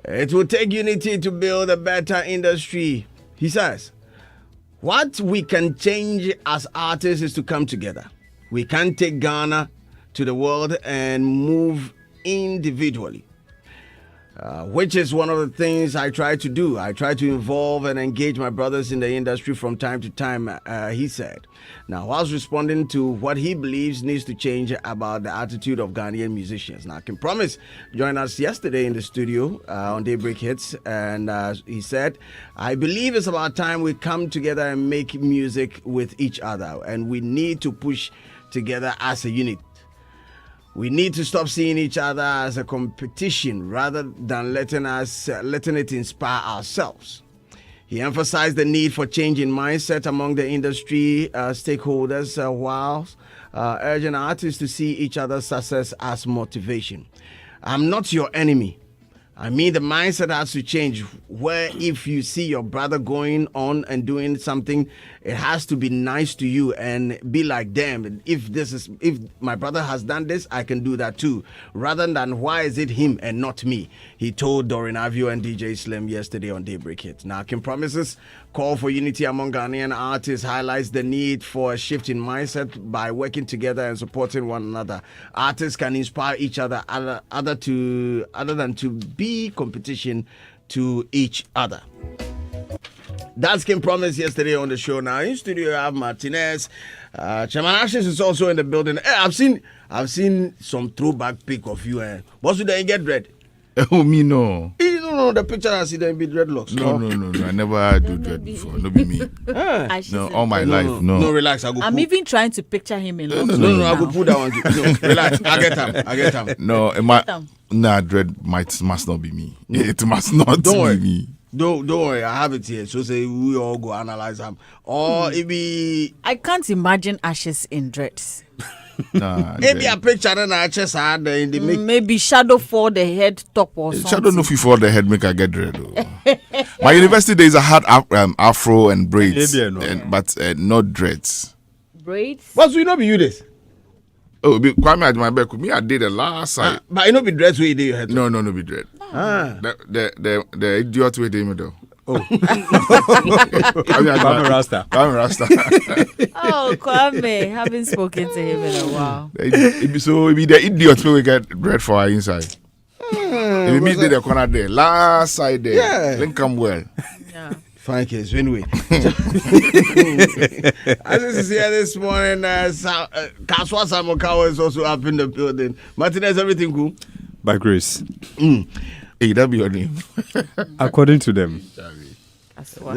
It will take unity to build a better industry. He says, what we can change as artists is to come together. We can't take Ghana to the world and move individually. Which is one of the things I try to do. I try to involve and engage my brothers in the industry from time to time, he said. Now, whilst responding to what he believes needs to change about the attitude of Ghanaian musicians. Now, I can promise joined us yesterday in the studio on Daybreak Hits, and he said, I believe it's about time we come together and make music with each other, and we need to push together as a unit. We need to stop seeing each other as a competition rather than letting it inspire ourselves. He emphasized the need for change in mindset among the industry stakeholders while urging artists to see each other's success as motivation. I'm not your enemy. I mean, the mindset has to change where if you see your brother going on and doing something, it has to be nice to you and be like, damn, if my brother has done this, I can do that too. Rather than why is it him and not me? He told Dorin Avio and DJ Slim yesterday on Daybreak Hit. Now, Kim Promises call for unity among Ghanaian artists highlights the need for a shift in mindset by working together and supporting one another. Artists can inspire each other other than to be competition to each other. That's Kim Promise yesterday on the show. Now in studio I have Martinez. Chairman Ashes is also in the building. Hey, I've seen some throwback pic of you. What's with that? Get dread? Oh, me no. You don't know the picture I see them be dreadlocks. No. I never do dread before. No be me. No, all my life. No. No, relax. I'm even trying to picture him in love. No, I go put that one. No, relax. I get him. No, dread must not be me. No. It must not be me. Don't worry, I have it here. So say we all go analyze them. Or it be. I can't imagine Ashes in dreads. Maybe a picture and I just had in the maybe shadow for the head top or something. Shadow no for the head make I get dread. My university days I had afro and braids, but not dreads. Braids? But we not be you this. Oh, Kwame at my back with me. I did the last side. But it not be dreads where you did your head. No, be dread. The idiot way they me though. Oh, Kwame Rasta. Oh, Kwame, haven't spoken to him in a while. It be the idiot we get bread for our inside. If we did the corner there, last side there, then come well. Yeah. Fine case, anyway. As is here this morning, Kaswa Samokawa is also up in the building. Martinez, everything cool? By grace. Hey, that be your name. According to them.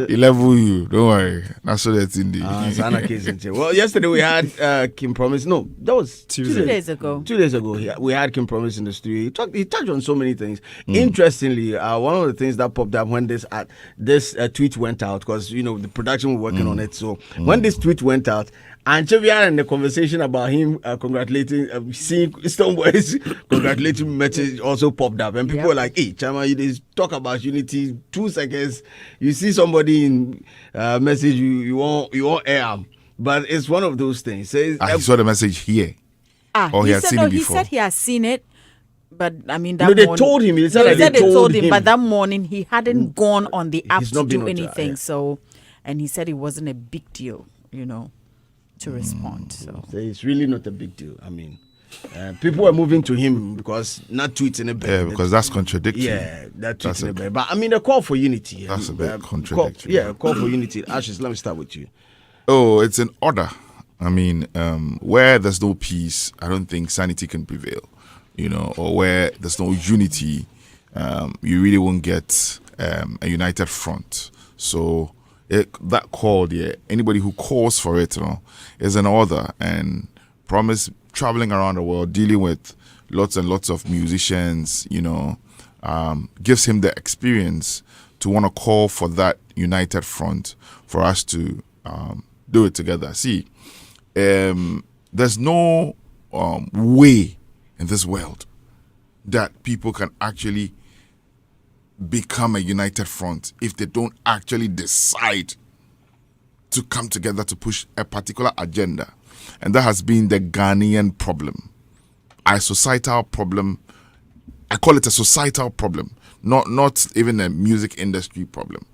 He level you, don't worry. That's what that's in the. Well, yesterday we had Kim Promise. No, that was 2 days ago. 2 days ago, we had Kim Promise in the studio. He touched on so many things. Interestingly, one of the things that popped up when this tweet went out, because the production were working on it. So when this tweet went out, and we are in the conversation about him congratulating, seeing Stoneboy's congratulating message also popped up, and people were like, "Hey, Chama, you talk about unity. 2 seconds, you see somebody in message you won't air, but it's one of those things." I saw the message here. He had seen it before. He said he has seen it, but I mean that. No, they told him. They said they told him, but that morning he hadn't gone on the app to do anything. So, and he said it wasn't a big deal, to respond. So it's really not a big deal. I mean, people are moving to him because not tweeting a bit. Yeah, because that's contradictory. Yeah, that's tweeting a bit. But I mean, a call for unity. That's a bit contradictory. A call for unity. Ashes, let me start with you. Oh, it's an order. I mean, where there's no peace, I don't think sanity can prevail. Or where there's no unity, you really won't get a united front. So that call, anybody who calls for it, is an order. And Promise traveling around the world, dealing with lots and lots of musicians, gives him the experience to want to call for that united front for us to do it together. See, there's no way in this world that people can actually become a united front if they don't actually decide to come together to push a particular agenda. And that has been the Ghanaian problem, a societal problem I call it a societal problem, not even a music industry problem.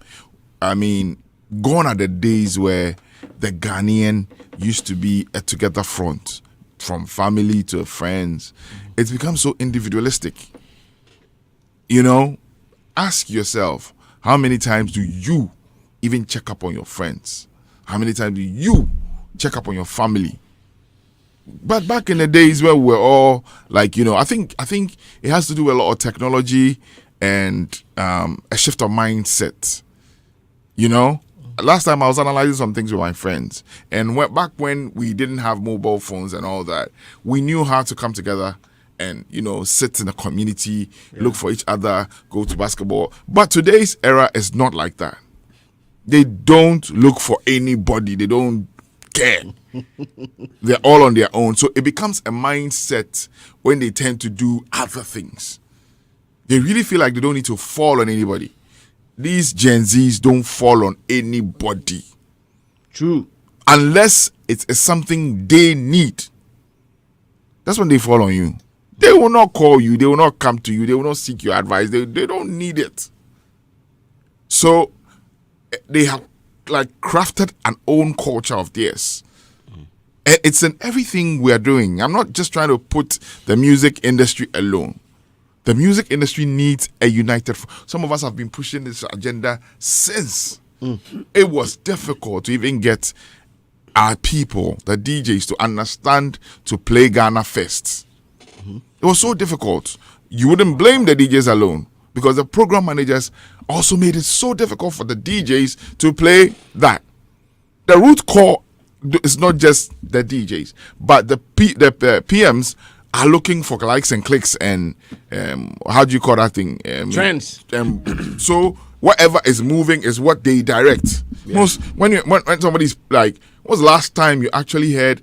I mean, gone are the days where the Ghanaian used to be a together front, from family to friends. It's become so individualistic. You know, ask yourself, how many times do you even check up on your friends? How many times do you check up on your family? But back in the days where we were all like, you know, I think it has to do with a lot of technology and a shift of mindset. You know, last time I was analyzing some things with my friends, and back when we didn't have mobile phones and all that, we knew how to come together and, you know, sit in a community, look for each other, go to basketball. But today's era is not like that. They don't look for anybody. They don't care. They're all on their own. So it becomes a mindset when they tend to do other things. They really feel like they don't need to fall on anybody. These Gen Zs don't fall on anybody. True. Unless it's something they need. That's when they fall on you. They will not call you. They will not come to you. They will not seek your advice. They don't need it. So they have like crafted an own culture of theirs. And it's in everything we are doing. I'm not just trying to put the music industry alone. The music industry needs a united. Some of us have been pushing this agenda since. It was difficult to even get our people, the DJs, to understand to play Ghana first. It was so difficult. You wouldn't blame the DJs alone, because the program managers also made it so difficult for the DJs to play that. The root core is not just the DJs, but the PMs are looking for likes and clicks and how do you call that thing? Trends. So whatever is moving is what they direct. Yeah. Most when somebody's like, when was the last time you actually heard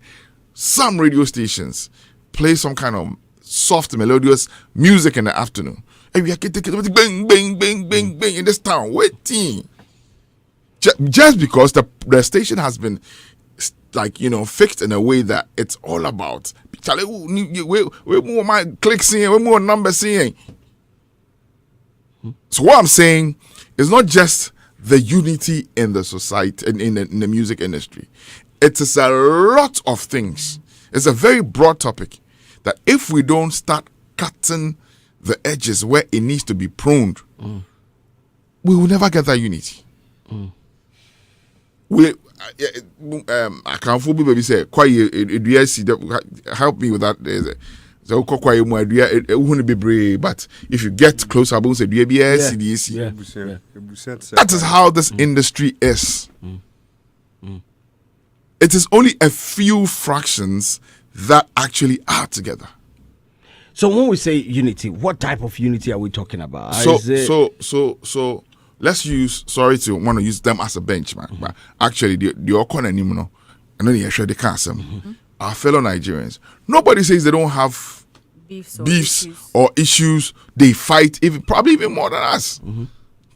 some radio stations play some kind of soft melodious music in the afternoon? And we are getting bang bang bang bang bang in this town waiting. Just because the station has been like, you know, fixed in a way that it's all about we more my clicks in, we more numbers seeing. So what I'm saying is not just the unity in the society in the music industry. It is a lot of things. It's a very broad topic that if we don't start cutting the edges where it needs to be pruned, we will never get that unity. I can't fool baby say quiet help me with that. So quiet more it won't be brave, but if you get closer about say that is how this industry is. It is only a few fractions that actually are together. So when we say unity, what type of unity are we talking about? So let's use, sorry to want to use them as a benchmark, but actually the Okon and Nimuno, and then you the cancer, our fellow Nigerians, nobody says they don't have beefs or issues. They fight probably even more than us.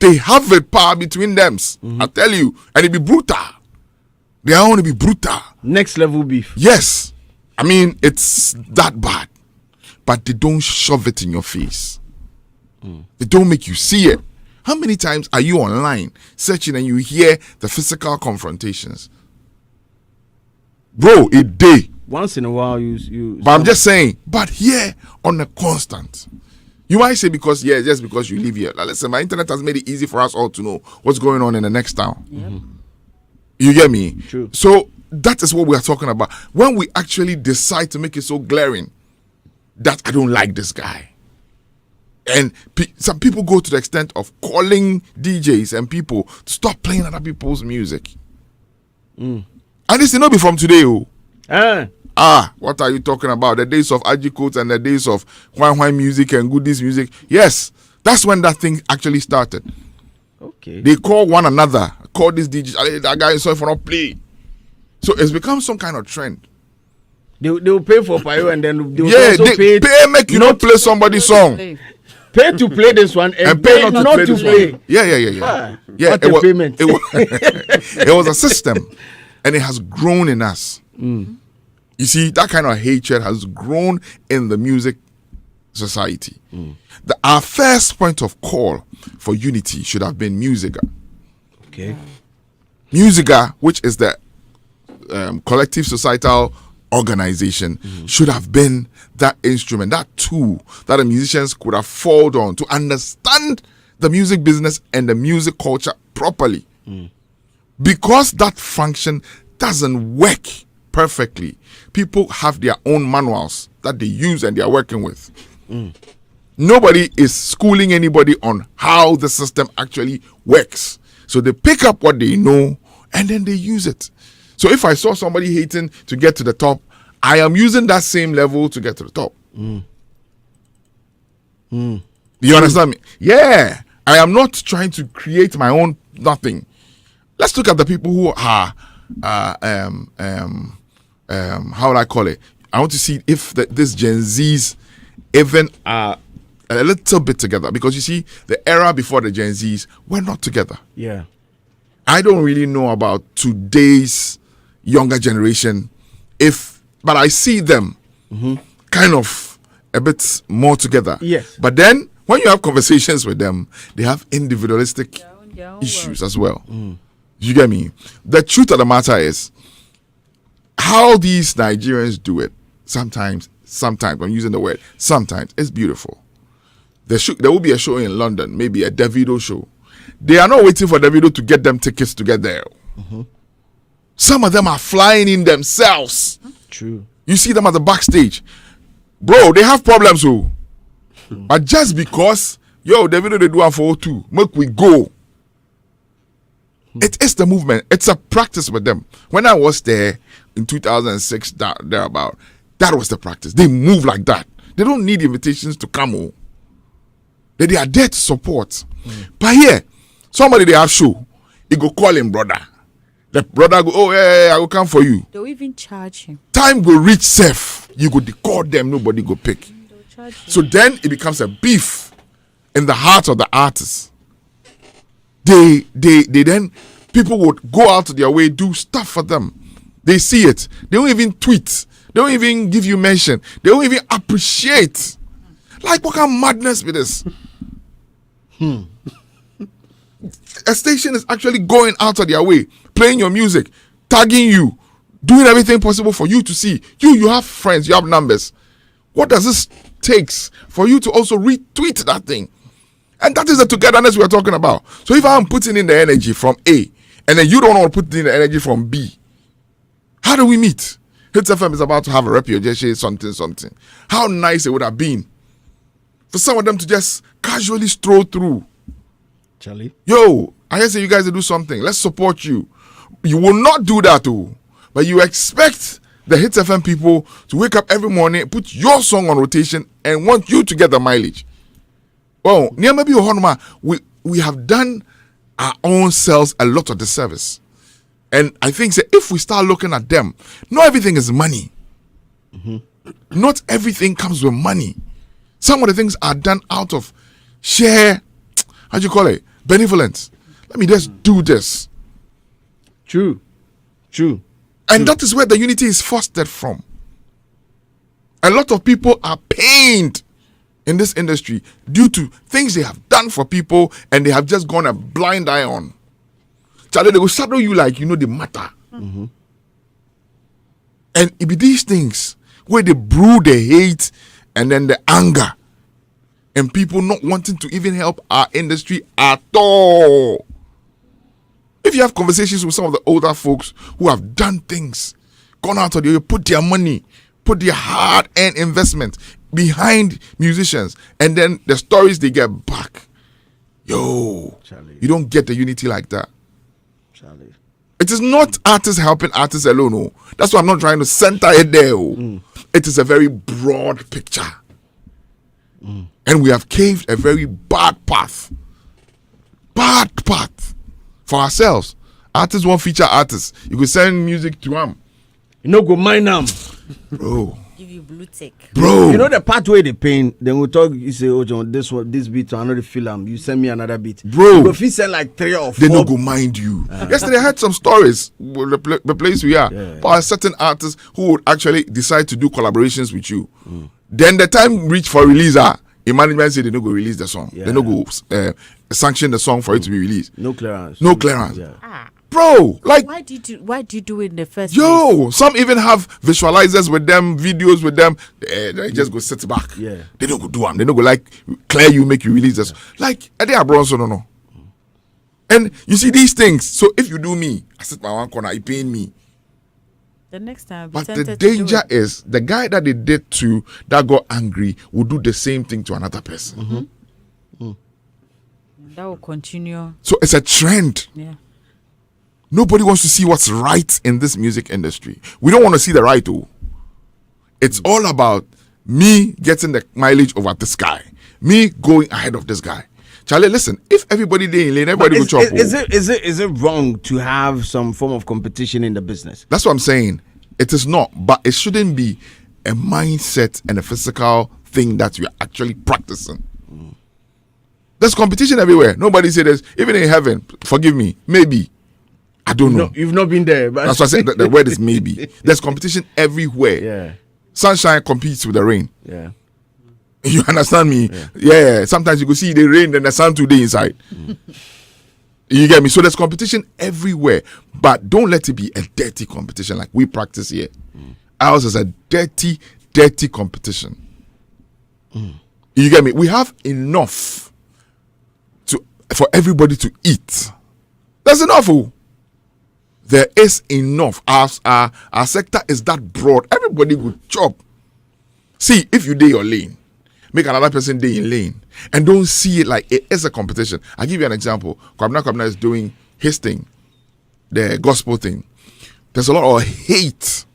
They have a power between them. I tell you, and it be brutal. They are only be brutal. Next level beef. Yes. I mean, it's that bad. But they don't shove it in your face. They don't make you see it. How many times are you online searching and you hear the physical confrontations? Bro, a day. Once in a while, you. But I'm just saying, but here on a constant. You might say just because you live here. Like, listen, my internet has made it easy for us all to know what's going on in the next town. You get me? True. So that is what we are talking about. When we actually decide to make it so glaring that I don't like this guy. And some people go to the extent of calling DJs and people to stop playing other people's music. And this will not be from today. What are you talking about? The days of Ajikot and the days of Hwan music and Goodies music. Yes, that's when that thing actually started. Okay. They call one another, call this DJ, that guy is sorry for not play. So it's become some kind of trend. They will pay for Payo and then they will also pay make you not play somebody's song. Pay to play this one and pay not to play. Yeah. What a payment. It was a system, and it has grown in us. You see, that kind of hatred has grown in the music society. Our first point of call for unity should have been Musica. Okay. Musica, which is the collective societal organization, should have been that instrument, that tool that the musicians could have fallen on to understand the music business and the music culture properly. Because that function doesn't work perfectly, people have their own manuals that they use and they are working with. Nobody is schooling anybody on how the system actually works. So they pick up what they know and then they use it. So if I saw somebody hating to get to the top, I am using that same level to get to the top. Do you understand me? Yeah. I am not trying to create my own nothing. Let's look at the people who are how would I call it? I want to see if this Gen Zs even are a little bit together, because you see the era before the Gen Zs were not together. Yeah. I don't really know about today's younger generation, but I see them kind of a bit more together. Yes. But then when you have conversations with them, they have individualistic issues as well. You get me? The truth of the matter is, how these Nigerians do it, sometimes, I'm using the word sometimes, it's beautiful. There will be a show in London, maybe a Davido show. They are not waiting for Davido to get them tickets to get there. Some of them are flying in themselves. True. You see them at the backstage. Bro, they have problems, but just because, Davido, they do one for O2, make we go. It is the movement. It's a practice with them. When I was there in 2006, thereabout, that was the practice. They move like that. They don't need invitations to come. They are there to support. But here, somebody they have show, he go call him brother. The brother go, oh yeah, I will come for you. They'll even charge him. Time go reach safe. You go call them, nobody go pick. So then it becomes a beef in the heart of the artists. They then, people would go out of their way, do stuff for them. They see it. They don't even tweet. They don't even give you mention. They don't even appreciate. Like, what kind of madness with this? A station is actually going out of their way, playing your music, tagging you, doing everything possible for you to see. You have friends, you have numbers. What does this take for you to also retweet that thing? And that is the togetherness we are talking about. So if I'm putting in the energy from A, and then you don't want to put in the energy from B, how do we meet? Hits FM is about to have a reputation, something. How nice it would have been for some of them to just casually stroll through. Charlie? I just say you guys to do something. Let's support you. You will not do that, but you expect the Hits FM people to wake up every morning, put your song on rotation, and want you to get the mileage. Well, we have done our own selves a lot of disservice. And I think that if we start looking at them, not everything is money. Not everything comes with money. Some of the things are done out of sheer, benevolence. Let me just do this. True. And that is where the unity is fostered from. A lot of people are pained in this industry due to things they have done for people and they have just gone a blind eye on. Charlie, they will shadow you like they matter. And it be these things where they brew the hate and then the anger and people not wanting to even help our industry at all. If you have conversations with some of the older folks who have done things, gone out of the way, put their money, put their hard-earned investment behind musicians, and then the stories they get back, Charlie. You don't get the unity like that. Charlie. It is not artists helping artists alone. That's why I'm not trying to center it there. It is a very broad picture. And we have caved a very bad path for ourselves. Artists won't feature artists. You could send music to them. You know, go mine them. Bro. Give you blue tick. Bro. You know the part where they pain, then we talk, you say, oh John, this beat, I know the film. You send me another beat. Bro. If you send like 3 or 4. They no go mind you. Yesterday I heard some stories, the place we are, about certain artists who would actually decide to do collaborations with you. Then the time reached for release. The management said they don't go release the song. Yeah. They don't go sanction the song for it to be released. No clearance. No clearance. Yeah. Bro, like, why do you do it in the first place? yo, some even have visualizers with them, videos with them. They just go sit back. Yeah. They don't go do them. They don't go like clear you, make you release this. Like, they are bronze, no. And you see these things. So if you do me, I sit my one corner, it pain me. The next time, But the danger is the guy that they did to that got angry will do the same thing to another person. that will continue. So it's a trend. Yeah. Nobody wants to see what's right in this music industry. We don't want to see the right, though. It's all about me getting the mileage over this guy, me going ahead of this guy. Charlie, listen, if everybody there in lane, everybody will chop. Is it wrong to have some form of competition in the business? That's what I'm saying. It is not, but it shouldn't be a mindset and a physical thing that we are actually practicing. There's competition everywhere. Nobody said this. Even in heaven, forgive me, maybe. I don't know. No, you've not been there. But That's why I said the word is maybe. There's competition everywhere. Yeah. Sunshine competes with the rain. Yeah. You understand me? Yeah. Sometimes you go see the rain, then the sun today inside. You get me? So there's competition everywhere, but don't let it be a dirty competition like we practice here. Ours is a dirty competition. You get me? We have enough for everybody to eat. There's enough. There is enough. Our sector is that broad. Everybody will chop. See, if you day your lane, make another person day in lane, and don't see it like it is a competition. I'll give you an example. Kwabena is doing his thing, the gospel thing. There's a lot of hate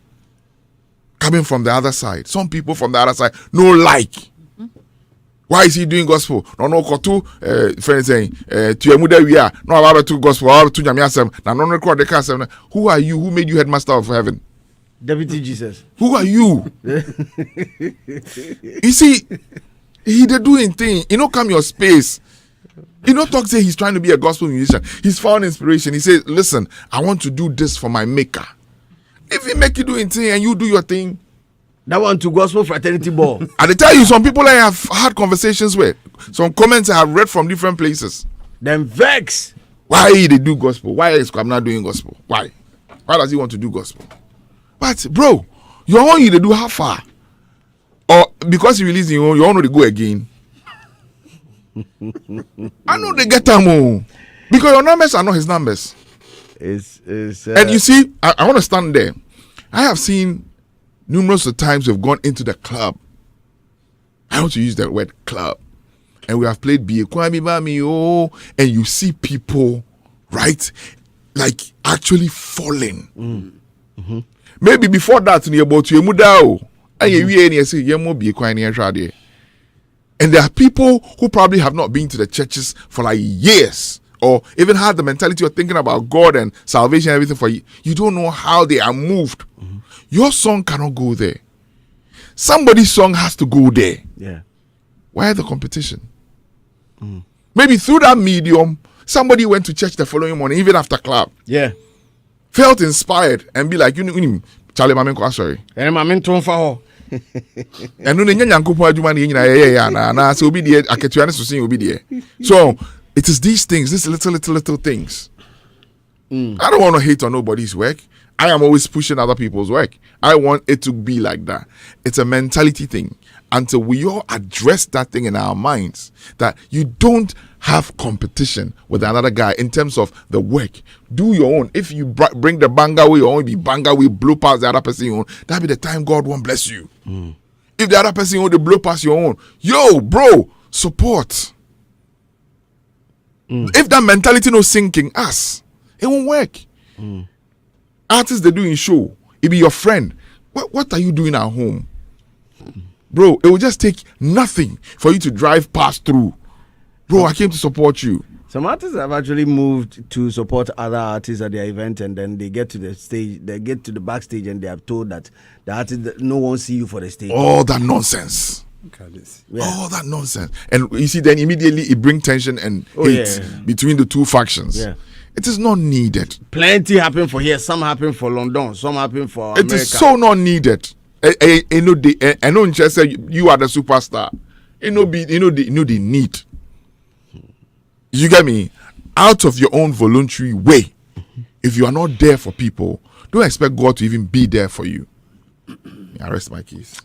coming from the other side. Some people from the other side no like. Why is he doing gospel? No, kotu friend saying tuemuda we are no about to gospel or to nyamiasem na no record the casem. Who are you? Who made you headmaster of heaven? Deputy Jesus. Who are you? You see, he the doing thing. You know, come your space. You know, talk say he's trying to be a gospel musician. He's found inspiration. He says, "Listen, I want to do this for my maker." If he make you doing thing and you do your thing. That one to gospel fraternity ball. And I tell you, some people I have had conversations with, some comments I have read from different places. Then vex. Why they do gospel? Why is I'm not doing gospel? Why? Why does he want to do gospel? But bro, you want you to do how far? Or because you release your own, you want to go again? I know they get them because your numbers are not his numbers. And you see, I want to stand there. I have seen numerous of times we've gone into the club. I want to use that word club. And we have played Be Kwame Bami, and you see people, right, like actually falling. Maybe before that, and there are people who probably have not been to the churches for like years, or even had the mentality of thinking about God and salvation and everything for you. You don't know how they are moved. Your song cannot go there. Somebody's song has to go there. Yeah. Why the competition? Maybe through that medium, somebody went to church the following morning, even after club. Yeah. Felt inspired and be like, Charlie Mamenko, sorry. And Mamenko for and no nyankupo adwuma na nyina na so obi die aketuane so sin obi die. So it is these things, these little things. I don't want to hate on nobody's work. I am always pushing other people's work. I want it to be like that. It's a mentality thing. Until we all address that thing in our minds, that you don't have competition with another guy in terms of the work. Do your own. If you bring the banger way, you only be banger way, blow past the other person you own. That'll be the time God won't bless you. If the other person you own, they blow past your own. Yo, bro, support. If that mentality no sinking us, it won't work. Artists they do in show, it be your friend. What are you doing at home? Bro, it will just take nothing for you to drive past through. Bro, I came to support you. Some artists have actually moved to support other artists at their event, and then they get to the stage, they get to the backstage, and they are told that the artist, no one see you for the stage. All that nonsense. Yeah. All that nonsense. And you see, then immediately it brings tension and hate between the two factions. Yeah. It is not needed. Plenty happen for here. Some happen for London. Some happen for America. It is so not needed. I know just say you are the superstar. The need. You get me? Out of your own voluntary way. If you are not there for people, don't expect God to even be there for you. I rest my case.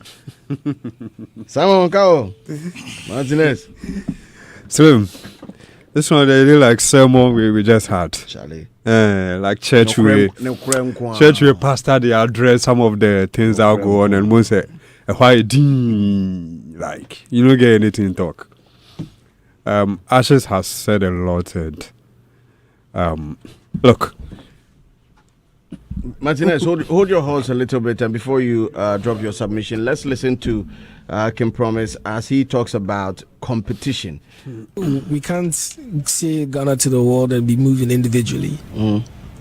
Simon Kao Martinez. Slim, this one they really like sermon we just had. Charlie. Like church we pastor they address some of the things that go on and most say why like you don't get anything talk. Ashes has said a lot and look. Martinez, hold your horse a little bit, and before you drop your submission, let's listen to Kim Promise as he talks about competition. We can't say Ghana to the world and be moving individually,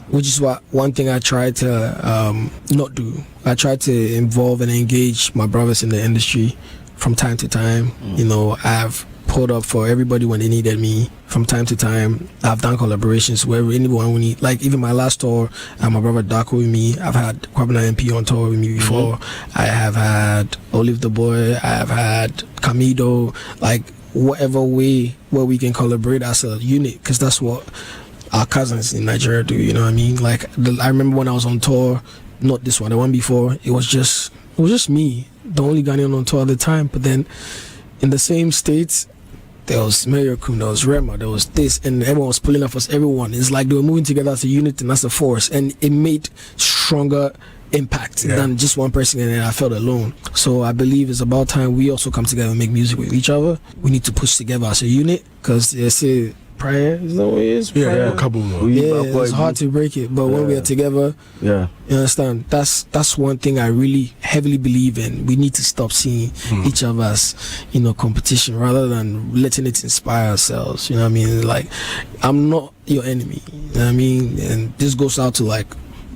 which is what one thing I try to not do. I try to involve and engage my brothers in the industry from time to time. You know, I've pulled up for everybody when they needed me from time to time. I've done collaborations where anyone we need, like even my last tour, my brother Darko with me. I've had Kwabena MP on tour with me before. I have had Olive the Boy. I have had Camido. Like whatever way where we can collaborate as a unit, because that's what our cousins in Nigeria do. You know what I mean? Like I remember when I was on tour, not this one, the one before. It was just me, the only Ghanaian on tour at the time. But then in the same states, there was Mario Kum, there was Rema, there was this, and everyone was pulling up as everyone. It's like they were moving together as a unit and as a force, and it made stronger impact than just one person, and then I felt alone. So I believe it's about time we also come together and make music with each other. We need to push together as a unit, because they say prayer is the way it is. It's hard to break it, but when we are together, you understand, that's one thing I really heavily believe in. We need to stop seeing each other as, you know, competition, rather than letting it inspire ourselves. You know what I mean? Like, I'm not your enemy, you know what I mean? And this goes out to like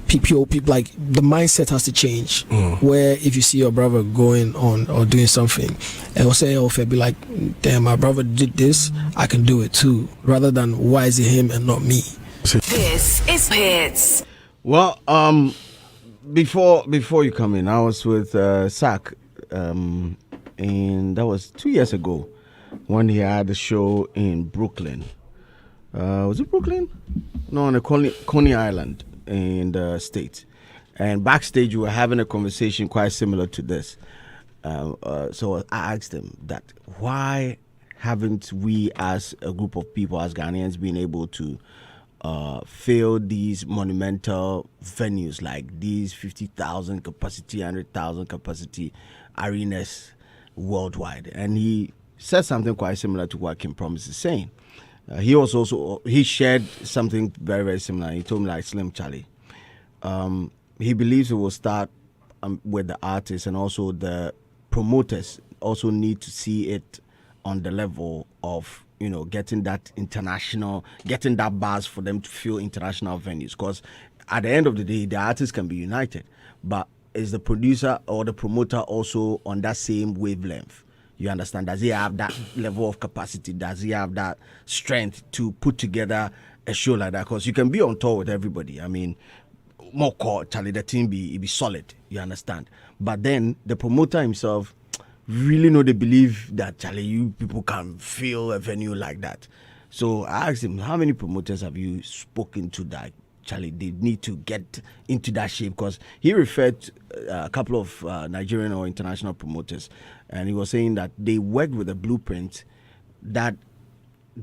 people, like the mindset has to change, where if you see your brother going on or doing something, and will say, oh, be like, damn, my brother did this, I can do it too, rather than why is it him and not me. This is Hits. Well, before you come in, I was with Sak, and that was 2 years ago when he had a show in Brooklyn. Was it Brooklyn? No, on the Coney Island in the States. And backstage we were having a conversation quite similar to this. So I asked him that, why haven't we as a group of people, as Ghanaians, been able to fill these monumental venues, like these 50,000 capacity, 100,000 capacity arenas worldwide? And he said something quite similar to what Kim Promise is saying. He shared something very, very similar. He told me, like, Slim Charlie, he believes it will start with the artists, and also the promoters also need to see it on the level of, you know, getting that buzz for them to fill international venues. Because at the end of the day, the artists can be united, but is the producer or the promoter also on that same wavelength? You understand? Does he have that level of capacity? Does he have that strength to put together a show like that? Because you can be on tour with everybody. I mean, more call, Charlie, the team be solid. You understand? But then the promoter himself really know they believe that, Charlie, you people can fill a venue like that. So I asked him, how many promoters have you spoken to that, Charlie, they need to get into that shape? Because he referred to a couple of Nigerian or international promoters, and he was saying that they worked with a blueprint that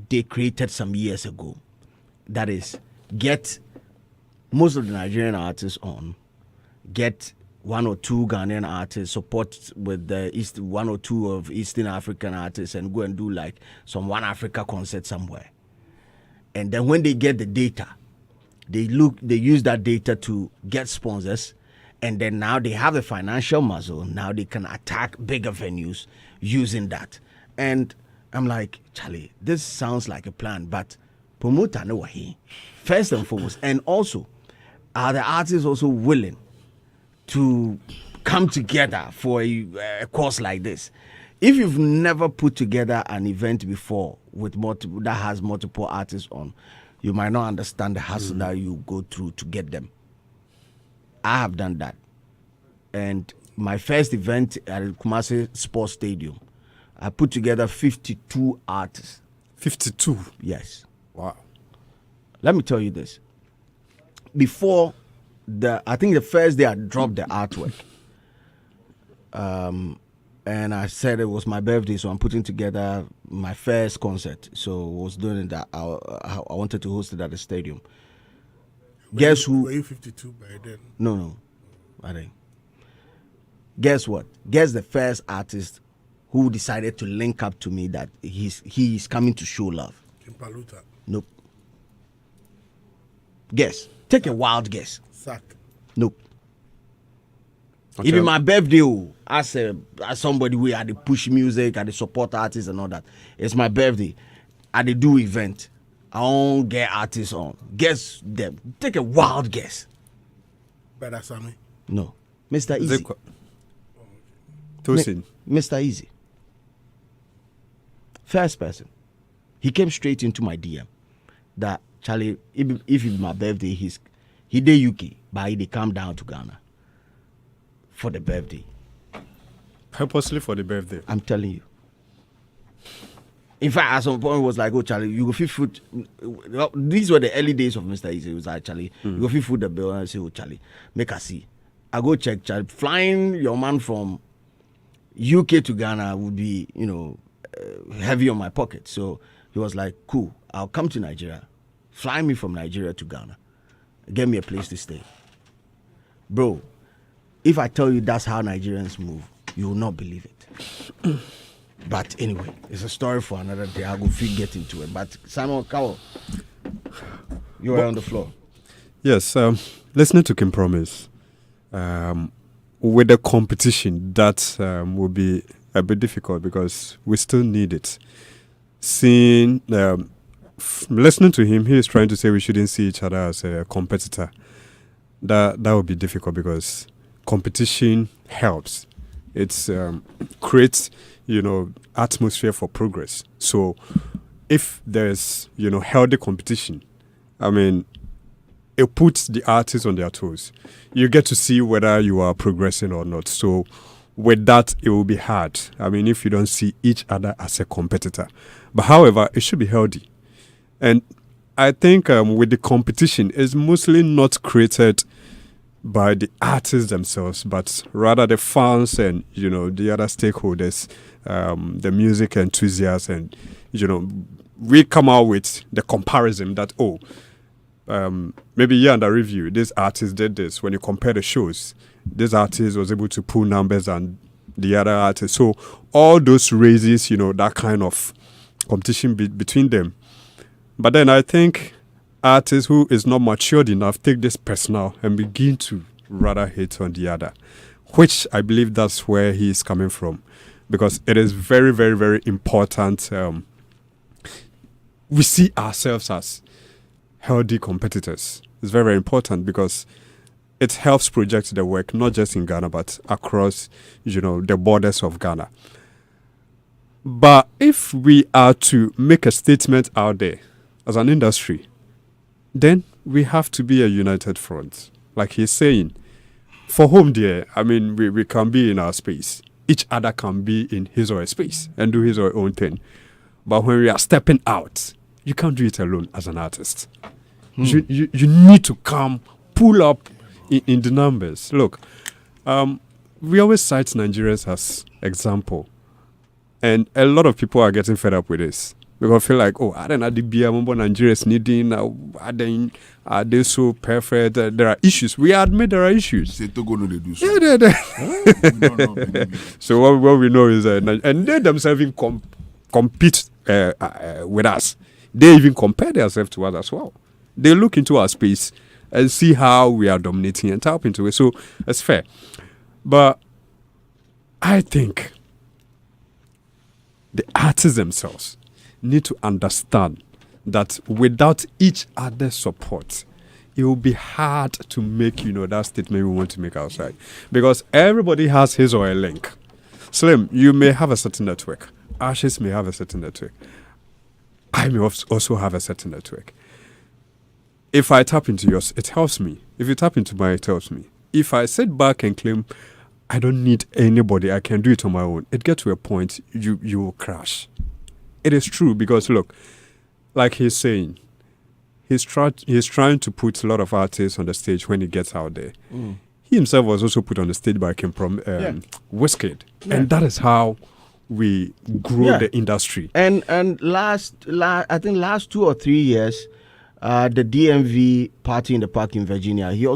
they created some years ago. That is, get most of the Nigerian artists on, get one or two Ghanaian artists, support with the one or two of Eastern African artists, and go and do like some One Africa concert somewhere. And then when they get the data, they use that data to get sponsors, and then now they have the financial muscle. Now they can attack bigger venues using that. And I'm like, Charlie, this sounds like a plan, but promoter no way. First and foremost, and also, are the artists also willing to come together for a course like this? If you've never put together an event before with that has multiple artists on, you might not understand the hassle that you go through to get them. I have done that, and my first event at the Kumasi Sports Stadium, I put together 52 artists. 52? Yes. Wow. Let me tell you this. Before I think the first day I dropped the artwork, and I said it was my birthday, so I'm putting together my first concert. So I was doing that. I wanted to host it at the stadium. Guess who? Were you 52 by then? No, I didn't. Guess what? Guess the first artist who decided to link up to me that he's coming to show love. Kimpaluta. Nope. Guess. Take a wild guess. Sack. Nope. Okay. Even my birthday, as somebody who had the push music, had the support artists and all that. It's my birthday. I did do event. I won't get artists on. Guess them. Take a wild guess. Better Sammy. No. Mr. Easy. Tosin. Mr. Easy. First person. He came straight into my DM that Charlie, if it's my birthday, he did UK, but he come down to Ghana for the birthday. Purposely for the birthday. I'm telling you. In fact, at some point, it was like, oh, Charlie, you go fit food. These were the early days of Mr. Easy. It was like, Charlie, you go fit food the bill. And I say, oh, Charlie, make us see. I go check, Charlie. Flying your man from UK to Ghana would be, heavy on my pocket. So he was like, cool, I'll come to Nigeria. Fly me from Nigeria to Ghana. Get me a place to stay. Bro, if I tell you that's how Nigerians move, you will not believe it. But anyway, it's a story for another day. I'll go get into it. But Simon Cowell, you are on the floor. Yes, listening to Kim Promise, with the competition, that will be a bit difficult because we still need it. Seeing, listening to him, he is trying to say we shouldn't see each other as a competitor. That would be difficult because competition helps. It creates, atmosphere for progress. So if there's, healthy competition, I mean, it puts the artists on their toes. You get to see whether you are progressing or not. So with that, it will be hard. I mean, if you don't see each other as a competitor. But however, it should be healthy. And I think with the competition, it's mostly not created by the artists themselves, but rather the fans and, the other stakeholders, the music enthusiasts. And, we come out with the comparison that, maybe you're under review, this artist did this. When you compare the shows, this artist was able to pull numbers and the other artist. So all those raises, that kind of competition between them. But then I think artists who is not matured enough take this personal and begin to rather hate on the other, which I believe that's where he is coming from, because it is very, very, very important. We see ourselves as healthy competitors. It's very, very important because it helps project the work, not just in Ghana, but across, the borders of Ghana. But if we are to make a statement out there as an industry, then we have to be a united front. Like he's saying, for home there, I mean, we can be in our space. Each other can be in his or her space and do his or her own thing. But when we are stepping out, you can't do it alone as an artist. You need to come, pull up in the numbers. Look, we always cite Nigerians as example. And a lot of people are getting fed up with this. Because I feel like, I don't know, the Nigerians needing, are they so perfect? There are issues. We admit there are issues. Say Togo no they do so. Yeah. So what we know is that, and they themselves even compete with us. They even compare themselves to us as well. They look into our space and see how we are dominating and tap into it. So it's fair. But I think the artists themselves need to understand that without each other's support, it will be hard to make, that statement we want to make outside. Because everybody has his or her link. Slim, you may have a certain network. Ashes may have a certain network. I may also have a certain network. If I tap into yours, it helps me. If you tap into mine, it helps me. If I sit back and claim I don't need anybody. I can do it on my own. It gets to a point you will crash. It is true because look, like he's saying, he's trying to put a lot of artists on the stage when he gets out there. He himself was also put on the stage by Wizkid, and that is how we grow the industry. And I think last 2 or 3 years, the DMV party in the park in Virginia, he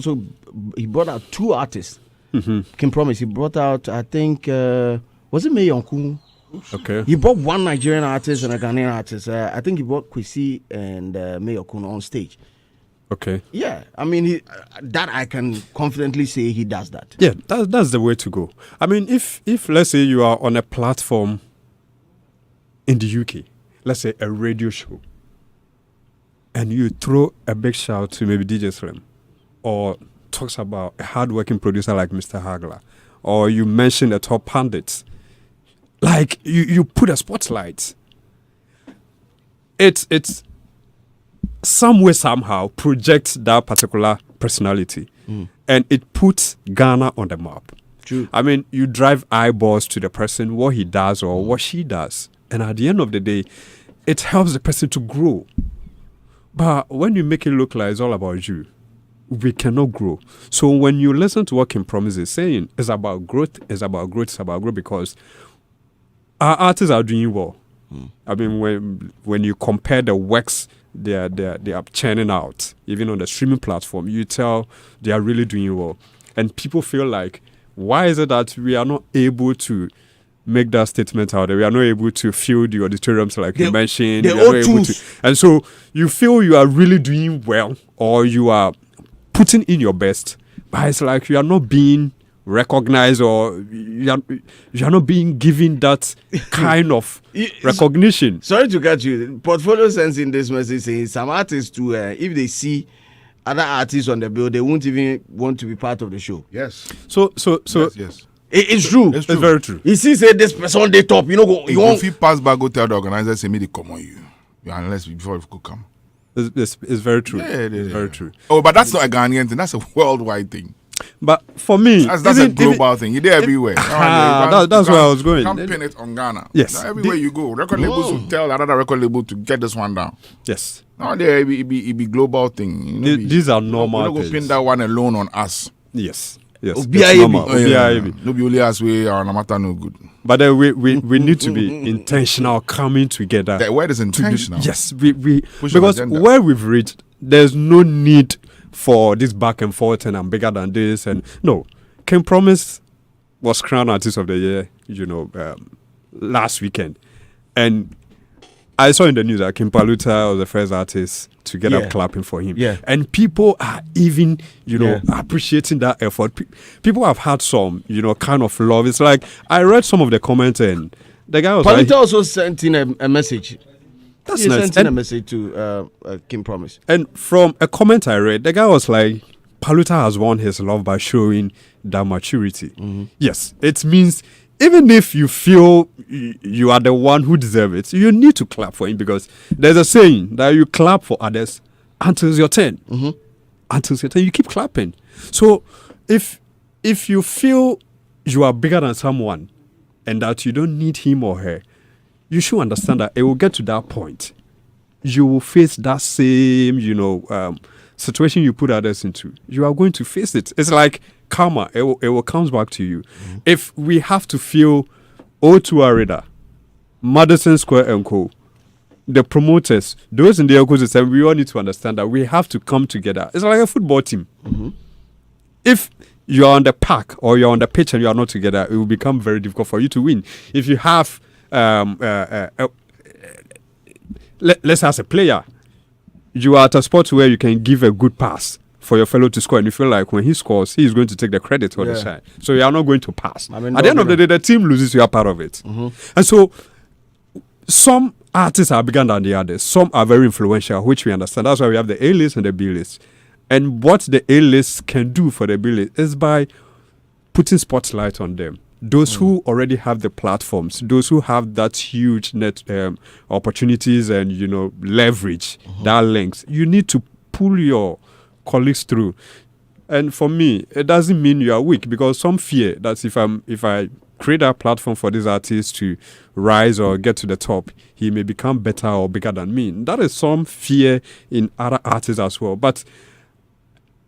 brought out 2 artists. King Promise. He brought out, I think, was it Mayonku? Okay. He brought 1 Nigerian artist and a Ghanaian artist. I think he brought Kwesi and Mayokun on stage. Okay. Yeah, I mean, that I can confidently say he does that. Yeah, that's the way to go. I mean, if let's say you are on a platform in the UK, let's say a radio show, and you throw a big shout to maybe DJ Slim, or talks about a hardworking producer like Mr. Hagler, or you mention the top pundits, like you put a spotlight. It's some way somehow projects that particular personality, and it puts Ghana on the map. True. I mean, you drive eyeballs to the person, what he does or what she does, and at the end of the day, it helps the person to grow. But when you make it look like it's all about you, we cannot grow. So when you listen to what King Promise is saying, it's about growth, it's about growth, because our artists are doing well. I mean, when you compare the works they are churning out, even on the streaming platform, you tell they are really doing well. And people feel like, why is it that we are not able to make that statement out there? We are not able to fill the auditoriums like you mentioned. We are not able to. And so you feel you are really doing well, or you are putting in your best, but it's like you are not being recognized, or you are not being given that kind of recognition. Sorry to cut you. Portfolio sends in this message saying some artists too, if they see other artists on the bill, they won't even want to be part of the show. Yes. So Yes. It's true. It's very true. You see, say this person on the top, you won't. If you pass by, go tell the organizer, say me they come on you. Unless before you could come. It's very true. Yeah, it is. It's very true. Oh, but that's not a Ghanaian thing. That's a worldwide thing. But for me, that's a global thing. You're there everywhere. That's where I was going. Can't pin it on Ghana. Yes. Now, everywhere you go, record labels will tell another record label to get this one down. Yes. Now there it be global thing. You know, these are normal things. Go pin that one alone on us. Yes. Yes. It's normal. No be only us we are no matter no good. But then we need to be intentional, coming together. That word is intentional. Yes, we because where we've reached, there's no need for this back and forth and I'm bigger than this. And no, King Promise was crowned artist of the year, last weekend, and I saw in the news that Kim Paluta was the first artist to get up clapping for him. Yeah. And people are even, appreciating that effort. People have had some, kind of love. It's like, I read some of the comments and the guy was Paluta also sent in a message. That's he nice. sent in a message to Kim Promise. And from a comment I read, the guy was like, Paluta has won his love by showing that maturity. Mm-hmm. Yes, it means even if you feel you are the one who deserves it, you need to clap for him, because there's a saying that you clap for others until it's your turn. Mm-hmm. Until it's your turn, you keep clapping. So if you feel you are bigger than someone and that you don't need him or her, you should understand that it will get to that point. You will face that same, situation you put others into. You are going to face it. It's like karma. It will come back to you. Mm-hmm. If we have to feel O2 Arena, Madison Square and Co., the promoters, those in the ecosystem, we all need to understand that we have to come together. It's like a football team. Mm-hmm. If you are on the park or you're on the pitch and you are not together, it will become very difficult for you to win. If you have, let's as a player, you are at a spot where you can give a good pass for your fellow to score, and you feel like when he scores, he is going to take the credit or the shine. So you are not going to pass. At the end of the day, the team loses, you are part of it. Mm-hmm. And so some artists are bigger than the others. Some are very influential, which we understand. That's why we have the A-list and the B-list. And what the A-list can do for the B-list is by putting spotlight on them. Those who already have the platforms, those who have that huge net opportunities and, leverage, that links, you need to pull your colleagues through. And for me, it doesn't mean you are weak, because some fear that if I create a platform for this artist to rise or get to the top, he may become better or bigger than me. That is some fear in other artists as well. But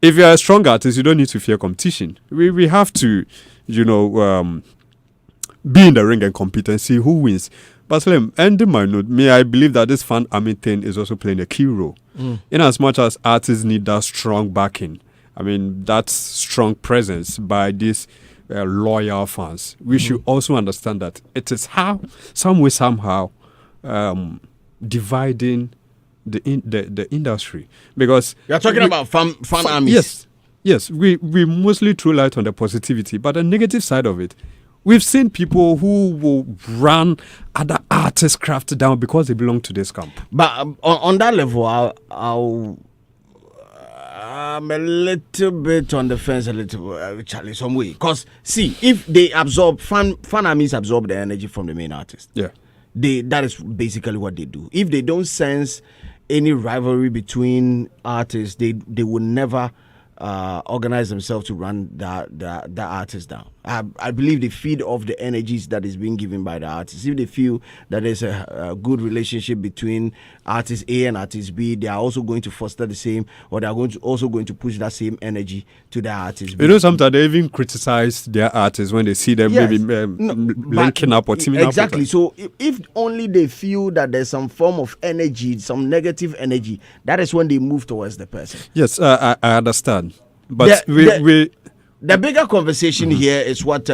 if you're a strong artist, you don't need to fear competition. We have to, be in the ring and compete and see who wins. But Slim, ending my note, I believe that this fan army thing is also playing a key role. In as much as artists need that strong backing, that strong presence by these loyal fans, we should also understand that it is somehow dividing the industry. Because you're talking about fan armies. Yes, we mostly throw light on the positivity, but the negative side of it, we've seen people who will run other artists' craft down because they belong to this camp. But on that level, I'm a little bit on the fence, Charlie, some way. Because, see, if they absorb, fan armies absorb the energy from the main artist. Yeah. That is basically what they do. If they don't sense any rivalry between artists, they will never organize themselves to run that artist down. I believe they feed off the energies that is being given by the artists. If they feel that there's a good relationship between artist A and artist B, they are also going to foster the same, or they are also going to push that same energy to the artist B. Sometimes they even criticize their artists when they see them linking up or teaming up. Exactly. So if only they feel that there's some form of energy, some negative energy, that is when they move towards the person. Yes, I understand. But the bigger conversation here is what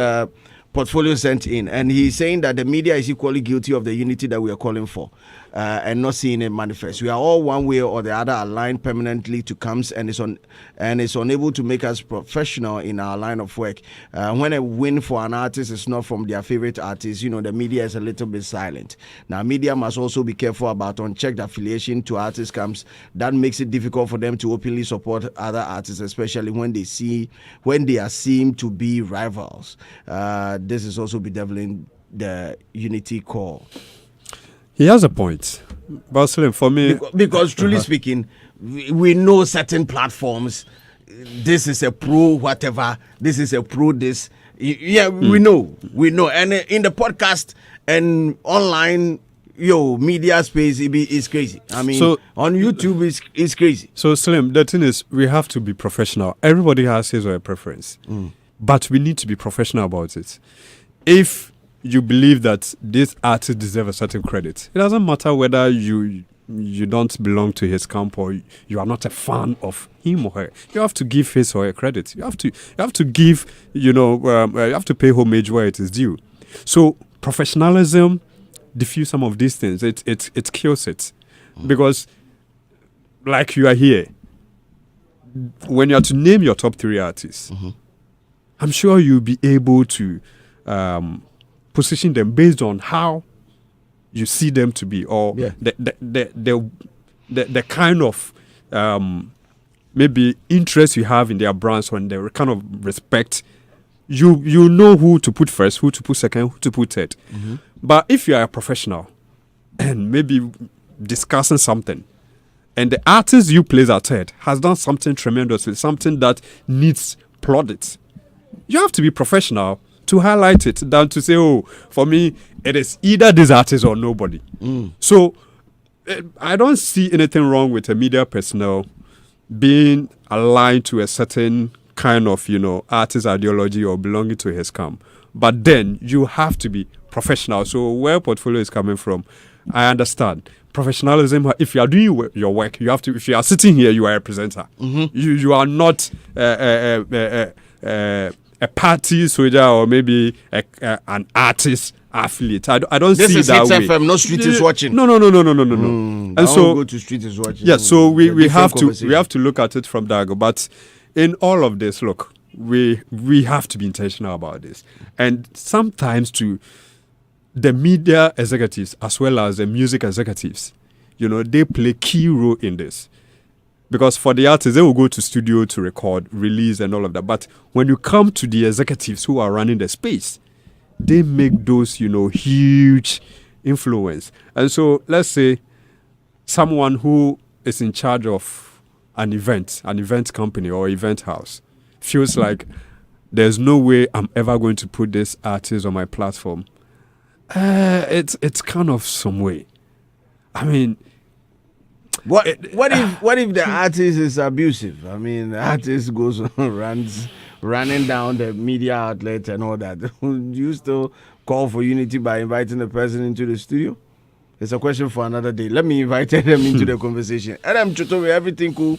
Portfolio sent in, and he's saying that the media is equally guilty of the unity that we are calling for and not seeing it manifest. We are all one way or the other aligned permanently to camps, and it's unable to make us professional in our line of work. When a win for an artist is not from their favorite artist, the media is a little bit silent. Now, media must also be careful about unchecked affiliation to artist camps. That makes it difficult for them to openly support other artists, especially when they are seen to be rivals. This is also bedeviling the unity core. He has a point. But Slim, for me... Because truly speaking, we know certain platforms, this is a pro whatever, this is a pro this. Yeah, we know. And in the podcast and online, media space is crazy. So, on YouTube is crazy. So Slim, the thing is, we have to be professional. Everybody has his or her preference. But we need to be professional about it. If you believe that this artist deserves a certain credit, it doesn't matter whether you don't belong to his camp or you are not a fan of him or her. You have to give his or her credit. You have to give, you have to pay homage where it is due. So professionalism diffuse some of these things. It kills it. Because like you are here, when you are to name your top 3 artists, I'm sure you'll be able to position them based on how you see them to be, or the kind of maybe interest you have in their brands, or the kind of respect. You know who to put first, who to put second, who to put third. But if you are a professional and maybe discussing something, and the artist you place at third has done something tremendous, something that needs plaudits, you have to be professional to highlight it, than to say, for me, it is either this artist or nobody. So I don't see anything wrong with a media personnel being aligned to a certain kind of, artist ideology or belonging to his camp. But then you have to be professional. So where Portfolio is coming from, I understand. Professionalism, if you are doing your work, you have to, if you are sitting here, you are a presenter. You are not a party soldier or maybe an artist affiliate. I don't this see is that way. FM, no street is watching. No. And so go to street is watching. Yeah, so we have to look at it from that angle. But in all of this, look, we have to be intentional about this. And sometimes to the media executives as well as the music executives, they play key role in this. Because for the artists, they will go to studio to record, release, and all of that. But when you come to the executives who are running the space, they make those, huge influence. And so let's say someone who is in charge of an event company or event house, feels like there's no way I'm ever going to put this artist on my platform, it's kind of some way. I mean, what if the artist is abusive? I mean, the artist goes on running down the media outlet and all that. Do you still call for unity by inviting the person into the studio? It's a question for another day. Let me invite them into the conversation. Adam Chotowe, everything cool?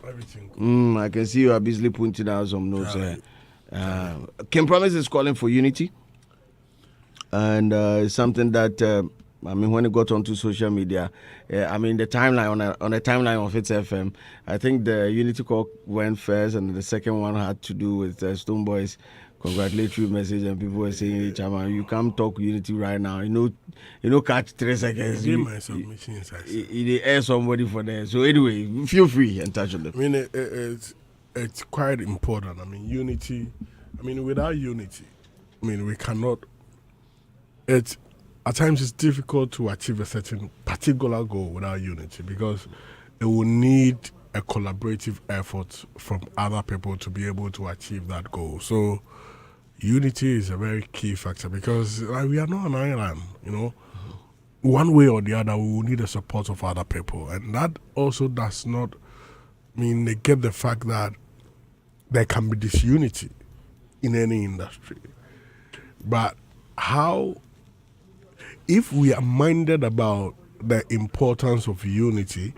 Everything cool. I can see you are busily pointing out some notes. Kim Promise is calling for unity. And it's something that, when it got onto social media, the timeline, on the timeline of its FM, I think the unity call went first, and the second one had to do with Stone Boys congratulatory message, and people were saying, hey, Chairman, you can't talk unity right now. You know, catch 3 seconds. You air somebody for that. So anyway, feel free and touch on them. I mean, it's quite important. I mean, unity. I mean, without unity, we cannot. At times it's difficult to achieve a certain particular goal without unity, because it will need a collaborative effort from other people to be able to achieve that goal. So unity is a very key factor, because we are not an island, One way or the other, we will need the support of other people. And that also does not negate the fact that there can be disunity in any industry. But if we are minded about the importance of unity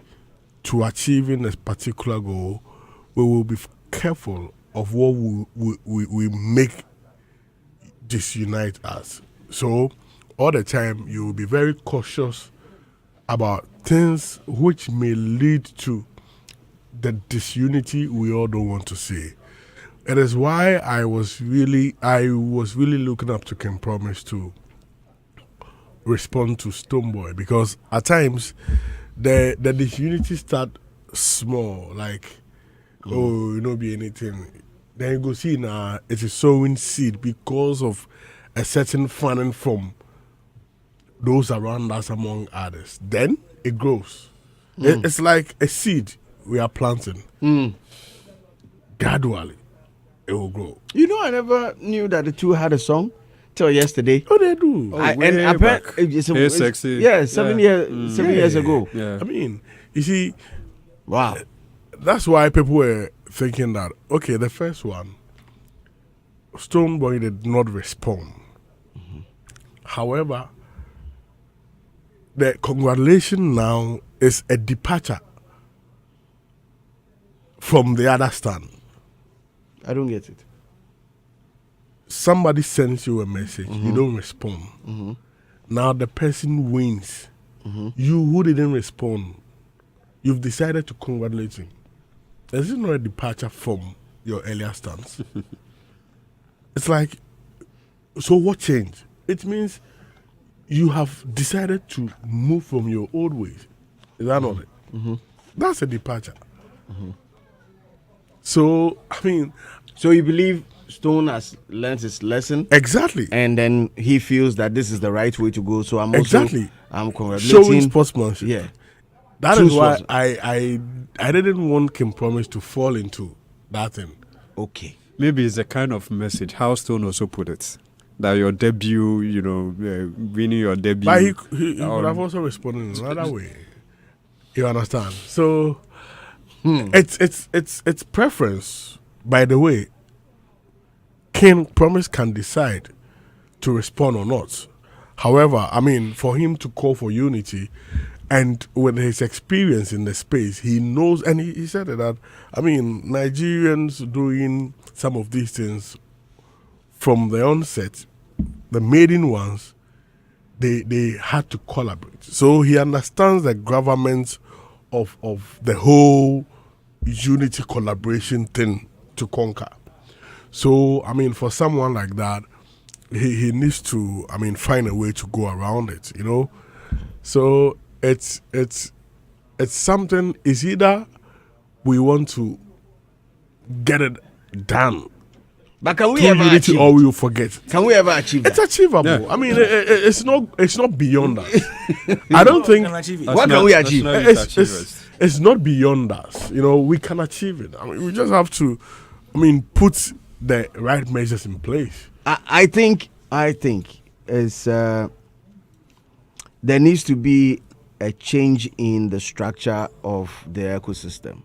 to achieving a particular goal, we will be careful of what we make disunite us. So all the time you will be very cautious about things which may lead to the disunity we all don't want to see. It is why I was really looking up to Ken Promise to respond to Stoneboy, because at times the disunity start small, like be anything. Then you go see now it is sowing seed because of a certain funding from those around us, among others. Then it grows. It's like a seed we are planting. Gradually, it will grow. I never knew that the two had a song till yesterday. Oh, they do. It's sexy. Yeah, 7 years ago. Yeah. I mean, you see, wow. That's why people were thinking that, okay, the first one, Stoneboy did not respond. However, the congratulation now is a departure from the other stand. I don't get it. Somebody sends you a message, you don't respond. Now the person wins. You who didn't respond, you've decided to congratulate him. This is not a departure from your earlier stance. It's like, so what changed? It means you have decided to move from your old ways. Is that not it? That's a departure. So, So you believe Stone has learned his lesson? Exactly. And then he feels that this is the right way to go. So I'm congratulating. Showing sportsmanship. Yeah. That is why I didn't want Kim Promise to fall into that thing. Okay. Maybe it's a kind of message, how Stone also put it, that your debut, winning your debut. But he would have also responded in another way. You understand? So it's preference. By the way, Kim Promise can decide to respond or not. However, for him to call for unity, and with his experience in the space, he knows, and he said that, Nigerians doing some of these things from the onset, the maiden ones, they had to collaborate. So he understands the government of the whole unity collaboration thing to conquer. So, for someone like that, he needs to, find a way to go around it, So it's something, is either we want to get it done, but can we ever achieve, or we will forget? Can we ever achieve that? It's achievable. Yeah. It's not beyond us. I don't think. What can we achieve? It's not beyond us. We can achieve it. We just have to put the right measures in place. I think it's there needs to be a change in the structure of the ecosystem.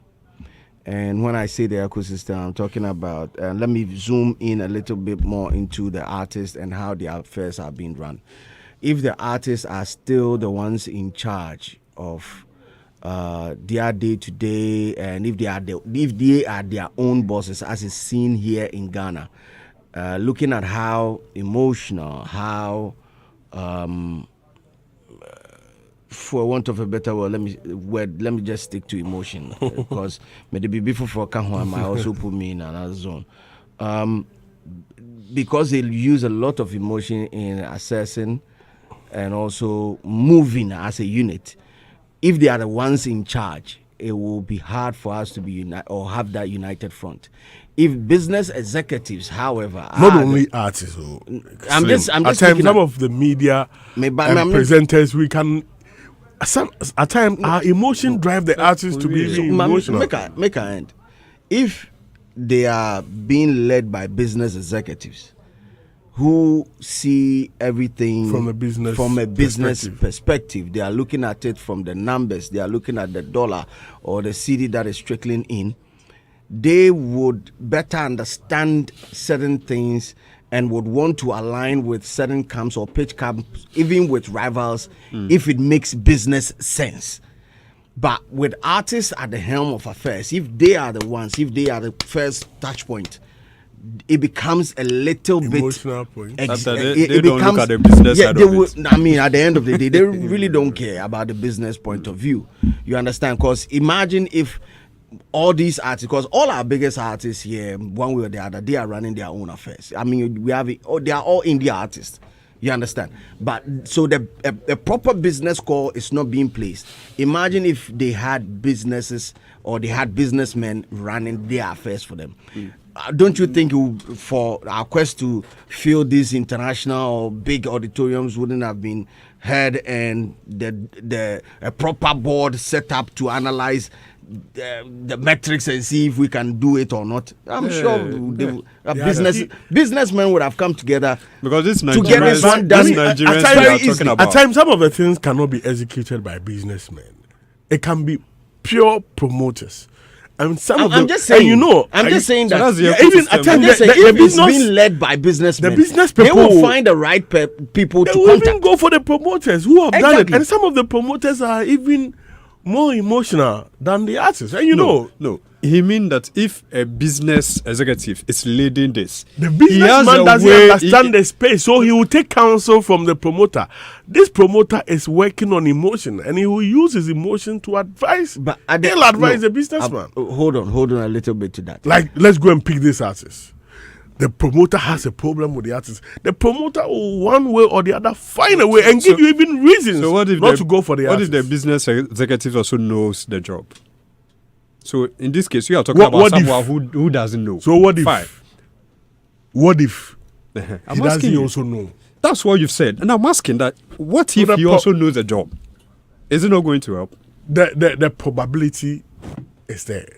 And when I say the ecosystem, I'm talking about, let me zoom in a little bit more into the artists and how their affairs are being run. If the artists are still the ones in charge of their day-to-day, and if they are their own bosses, as is seen here in Ghana, looking at how emotional, how for want of a better word, let me just stick to emotion, because maybe before for Kahwa might also put me in another zone. Because they use a lot of emotion in assessing and also moving as a unit. If they are the ones in charge, it will be hard for us to be united or have that united front. If business executives, however, not only artists, I'm just at times some of the media and presenters, we can. At times, our emotion drive the artists to be emotional. Make a end. If they are being led by business executives who see everything from a business perspective, they are looking at it from the numbers, they are looking at the dollar or the city that is trickling in, they would better understand certain things and would want to align with certain camps or pitch camps, even with rivals, if it makes business sense. But with artists at the helm of affairs, if they are the ones, if they are the first touch point, it becomes a little emotional bit point. They don't look at the business side of it. At the end of the day, they really don't care about the business point of view. You understand? Because imagine if all these artists, because all our biggest artists here, one way or the other, they are running their own affairs. We have it. They are all indie artists. You understand? But so a proper business call is not being placed. Imagine if they had businesses or they had businessmen running their affairs for them. Don't you think for our quest to fill these international or big auditoriums wouldn't have been had and a proper board set up to analyze the metrics and see if we can do it or not? I'm sure businessmen would have come together because this to get this one done. At times, some of the things cannot be executed by businessmen. It can be pure promoters. I'm just saying that even at times if it's being led by businessmen, the business people, they will find the right people to contact. They will even go for the promoters who have done it, and some of the promoters are even more emotional than the artists. And no. He mean that if a business executive is leading this, the businessman doesn't understand the space, so he will take counsel from the promoter. This promoter is working on emotion, and he will use his emotion to advise. But he'll advise the businessman. Hold on a little bit to that. Like, let's go and pick this artist. The promoter has a problem with the artist. The promoter will one way or the other find a way and give you even reasons not to go for the artist. What if the business executive also knows the job? So in this case, you are talking about someone who doesn't know. So what if? What if he doesn't also know? That's what you've said, and I'm asking that. What if he also knows the job? Is it not going to help? The probability is there.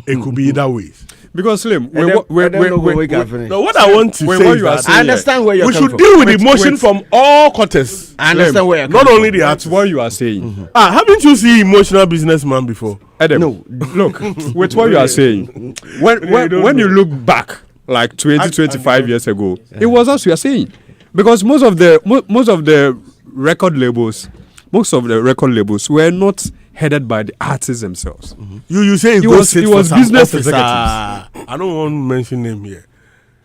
It could be either ways. Because Slim, what I want to say is that I understand where you're coming from. We should deal with emotion from all quarters. I understand where you're coming from. Not only the artist. That's what you are saying. Haven't you seen emotional businessman before? Adam, no. Look, with what you are saying, when you look back, like 25 years ago, it was as you are saying. Because most of the record labels were not headed by the artists themselves. You say it was business executives. I don't want to mention name here.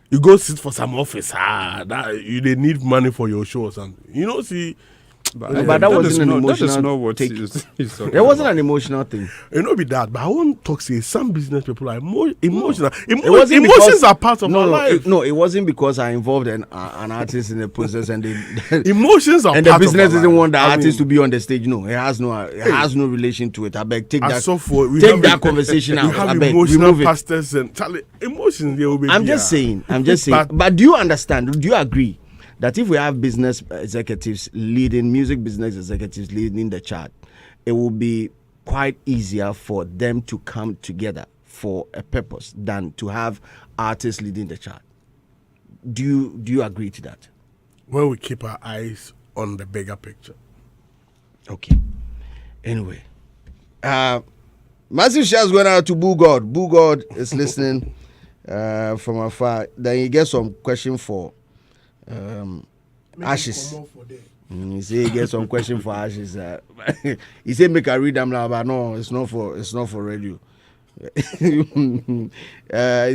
You go sit for some office. They need money for your show or something. See. But that wasn't an emotional thing. It wasn't an emotional thing. It not be that, but I want to talk. Say some business people are more emotional. Emotions are part of our life. No, it wasn't because I involved an artist in the process, and emotions are. And the business doesn't want the artist to be on the stage. No, it has no relation to it. I beg, take that conversation out. We have emotional pastors and emotions. I'm just saying. But do you understand? Do you agree that if we have business executives leading, music business executives leading the chart, it will be quite easier for them to come together for a purpose than to have artists leading the chart. Do you agree to that? When we keep our eyes on the bigger picture. Okay. Anyway, massive shouts going out to Boo God. Boo God is listening from afar. Then he gets some question for Ashes. He say he gets some question for Ashes. He said make I read them now, but no, it's not for radio. He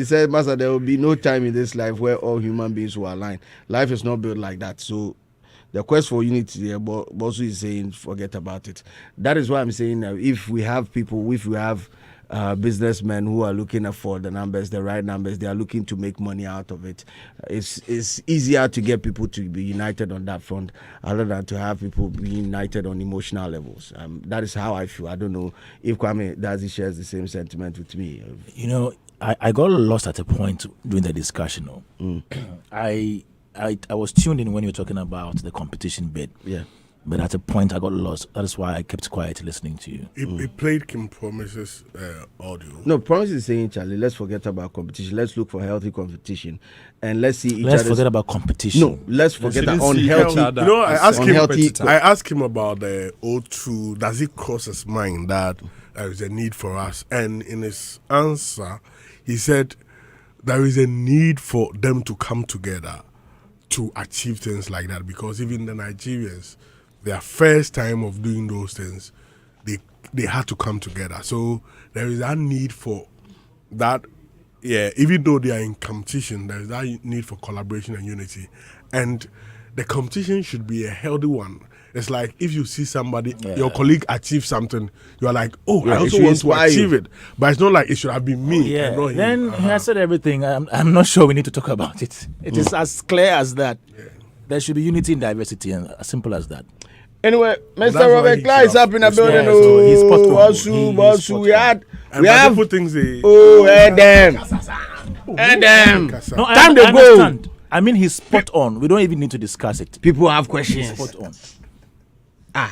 said, Master, there will be no time in this life where all human beings will align. Life is not built like that. So the quest for unity there, Bosu is saying, forget about it. That is why I'm saying if we have people, if we have businessmen who are looking for the numbers, the right numbers, they are looking to make money out of it. It's easier to get people to be united on that front other than to have people be united on emotional levels. That is how I feel. I don't know if Kwame Dazi shares the same sentiment with me. You know, I got lost at a point during the discussion. I was tuned in when you were talking about the competition bid. Yeah. But at a point, I got lost. That is why I kept quiet listening to you. He played Kim Promise's audio. No, Promise is saying, Charlie, let's forget about competition. Let's look for healthy competition. And let's see each Let's forget about competition. No, let's forget that unhealthy. You know, I I asked him about the O2. Does it cross his mind that there is a need for us? And in his answer, he said there is a need for them to come together to achieve things like that, because even the Nigerians, their first time of doing those things, they had to come together. So there is that need for that. Yeah, even though they are in competition, there is that need for collaboration and unity. And the competition should be a healthy one. It's like if you see somebody, your colleague achieve something, you are like, I also want to achieve it. But it's not like it should have been me. Yeah. And not him. Then he has said everything. I'm not sure we need to talk about it. It is as clear as that. Yeah. There should be unity in diversity, and as simple as that. Anyway, Mr. Robert Clark is up in the building. So he's spot on. Bosu, we have things. Them. No, time to understand. Go. I mean, he's spot on. We don't even need to discuss it. People have questions. He's spot on.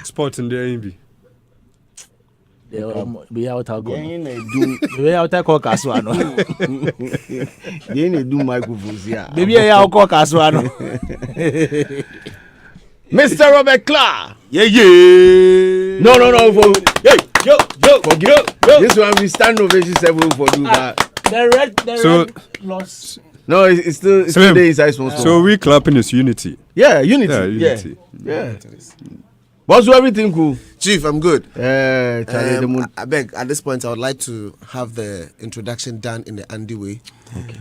Sport in the AMB. Be out go. Be out call Kaswano. They do microphones here. Maybe I call Kaswano. Mr. Robert Clark. Yeah. No. This one we stand ovation 7 for do that. The red loss. No, it's still there inside small. So we clapping is unity. Yeah, unity. Yeah. What's everything cool? Chief, I'm good. Charlie, I beg, at this point, I would like to have the introduction done in the Andy way. Okay.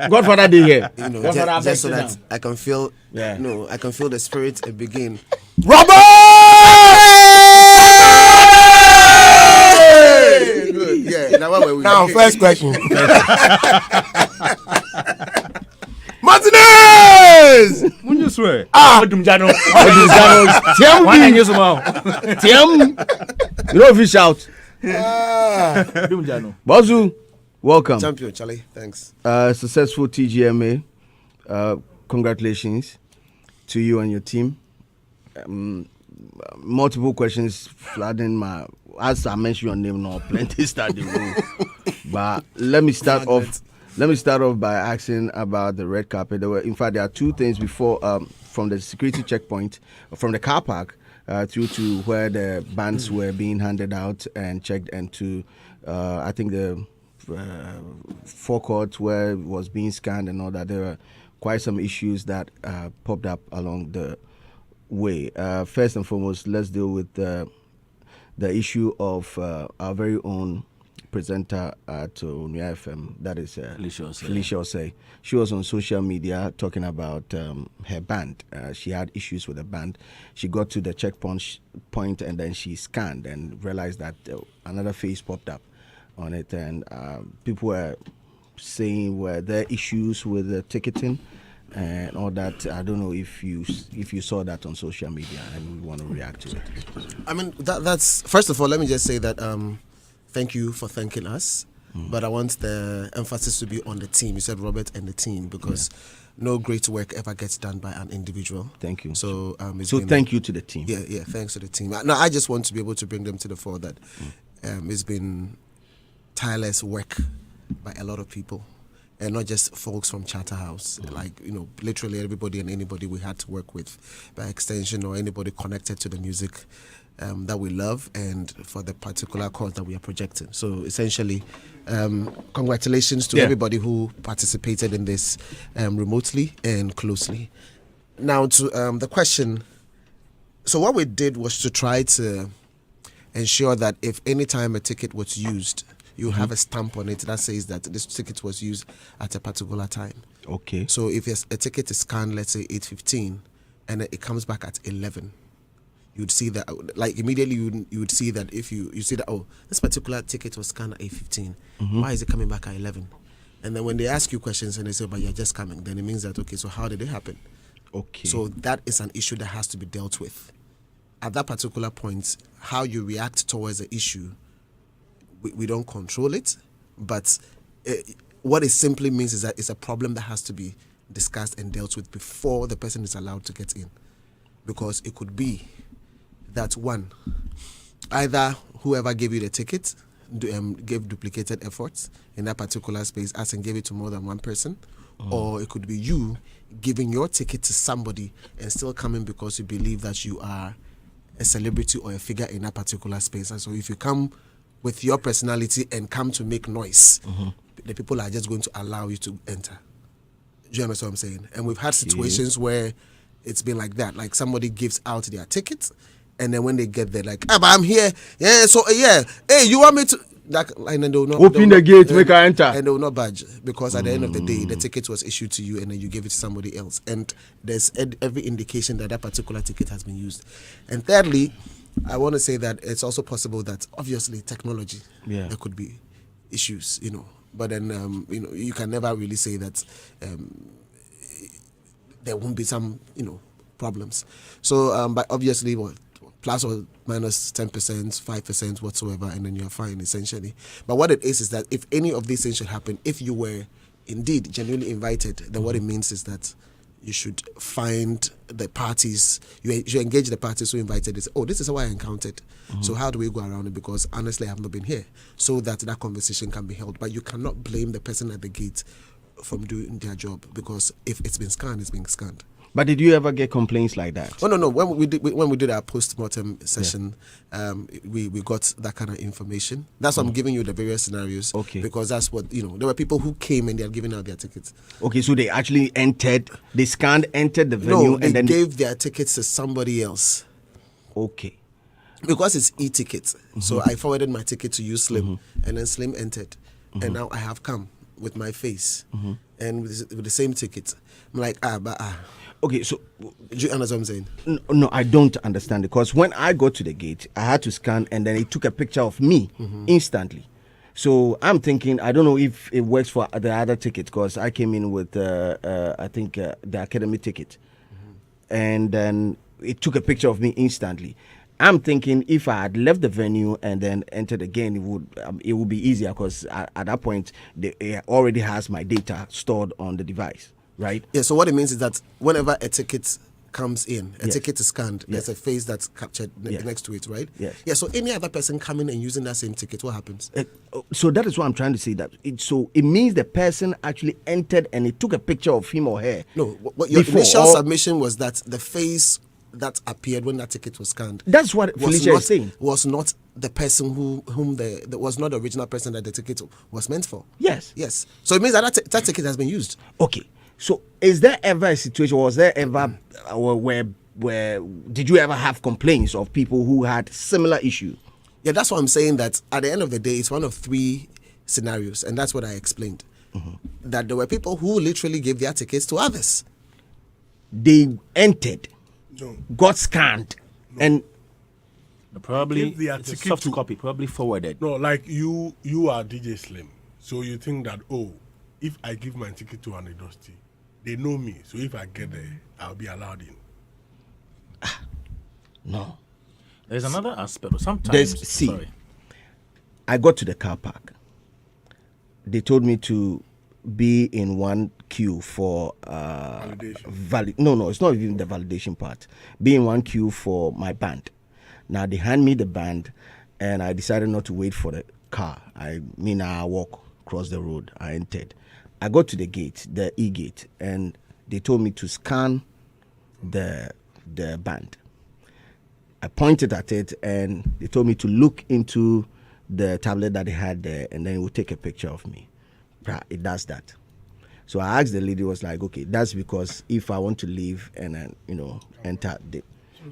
Godfather Day here. Just so that I can feel, I can feel the spirit begin. Robert! Good. Yeah. Now, first question. Martinez! When you swear? Dumjano. You know if you shout. Dumjano. Bosu, welcome. Champion, Charlie. Thanks. Successful TGMA. Congratulations to you and your team. Multiple questions flooding my. As I mentioned your name now, plenty started. But let me start off by asking about the red carpet. There are two things before from the security checkpoint, from the car park through to where the bands were being handed out and checked, and to I think the forecourt where it was being scanned and all that. There were quite some issues that popped up along the way. First and foremost, let's deal with the issue of our very own presenter at Unia FM, that is Felicia Osei. She was on social media talking about her band. She had issues with the band. She got to the checkpoint and then she scanned and realized that another face popped up on it, and people were saying were there issues with the ticketing and all that. I don't know if you saw that on social media and we want to react to it. I mean, that's first of all, let me just say that thank you for thanking us, but I want the emphasis to be on the team. You said Robert and the team, because no great work ever gets done by an individual. Thank you. So thank you to the team. Yeah, thanks to the team. No, I just want to be able to bring them to the fore that it's been tireless work by a lot of people, and not just folks from Charterhouse. Like, literally everybody and anybody we had to work with by extension, or anybody connected to the music that we love and for the particular cause that we are projecting. So essentially, congratulations to everybody who participated in this remotely and closely. Now to the question. So what we did was to try to ensure that if any time a ticket was used, you have a stamp on it that says that this ticket was used at a particular time. Okay. So if a ticket is scanned, let's say 8:15, and it comes back at 11, you'd see that, like immediately you would see that if you see that, oh, this particular ticket was scanned at 8:15, why is it coming back at 11? And then when they ask you questions and they say, but you're just coming, then it means that, okay, so how did it happen? Okay. So that is an issue that has to be dealt with. At that particular point, how you react towards the issue, we don't control it, but what it simply means is that it's a problem that has to be discussed and dealt with before the person is allowed to get in. Because it could be that, one, either whoever gave you the ticket gave duplicated efforts in that particular space, as and gave it to more than one person, or it could be you giving your ticket to somebody and still coming because you believe that you are a celebrity or a figure in a particular space. And so if you come with your personality and come to make noise, the people are just going to allow you to enter. Do you understand what I'm saying? And we've had situations where it's been like that. Like somebody gives out their ticket, and then when they get there, like, but I'm here. Yeah, so hey, you want me to... That, and then they will not open the gate, make her enter, and they will not budge, because at the end of the day, the ticket was issued to you, and then you gave it to somebody else, and there's every indication that that particular ticket has been used. And thirdly, I want to say that it's also possible that obviously technology, there could be issues, but then you can never really say that there won't be some problems. So but obviously plus or minus 10%, 5% whatsoever, and then you're fine, essentially. But what it is that if any of these things should happen, if you were indeed genuinely invited, then what it means is that you should find the parties, you should engage the parties who invited this. Oh, this is how I encountered. So how do we go around it? Because honestly, I have not been here. So that conversation can be held. But you cannot blame the person at the gate from doing their job, because if it's been scanned, it's been scanned. But did you ever get complaints like that? Oh no. When we did our post-mortem session, we got that kind of information. That's why I'm giving you the various scenarios. Okay. Because that's what there were people who came and they had given out their tickets. Okay, so they actually entered the venue, and then gave their tickets to somebody else. Okay. Because it's e-tickets, so I forwarded my ticket to you, Slim, and then Slim entered, and now I have come with my face and with the same ticket. I'm like, Okay, so do you understand what I'm saying? No, I don't understand, because when I got to the gate, I had to scan, and then it took a picture of me instantly. So I'm thinking, I don't know if it works for the other ticket, because I came in with, I think, the academy ticket, and then it took a picture of me instantly. I'm thinking if I had left the venue and then entered again, it would be easier, because at that point, it already has my data stored on the device. Right. Yeah. So what it means is that whenever a ticket comes in, a ticket is scanned, there's a face that's captured next to it, right? Yes. Yeah. So any other person coming and using that same ticket, what happens? So that is what I'm trying to say. That it means the person actually entered and it took a picture of him or her. No. What your initial submission was that the face that appeared when that ticket was scanned. That's what Felicia is saying. Was not the person whom was not the original person that the ticket was meant for. Yes. Yes. So it means that ticket has been used. Okay. So, is there ever a situation? Was there ever where did you ever have complaints of people who had similar issue? Yeah, that's what I'm saying. That at the end of the day, it's one of three scenarios, and that's what I explained. That there were people who literally gave their tickets to others. They entered, got scanned, and probably it's a soft copy, probably forwarded. No, like you are DJ Slim, so you think that if I give my ticket to an Edosti, they know me, so if I get there, I'll be allowed in. No. There's another aspect. Sometimes, I got to the car park. They told me to be in one queue for validation. No, it's not even the validation part. Be in one queue for my band. Now they hand me the band, and I decided not to wait for car. I walk across the road. I entered. I got to the gate, the e-gate, and they told me to scan the band. I pointed at it, and they told me to look into the tablet that they had there, and then it would take a picture of me. It does that. So I asked the lady, was like, okay, that's because if I want to leave and then, enter the...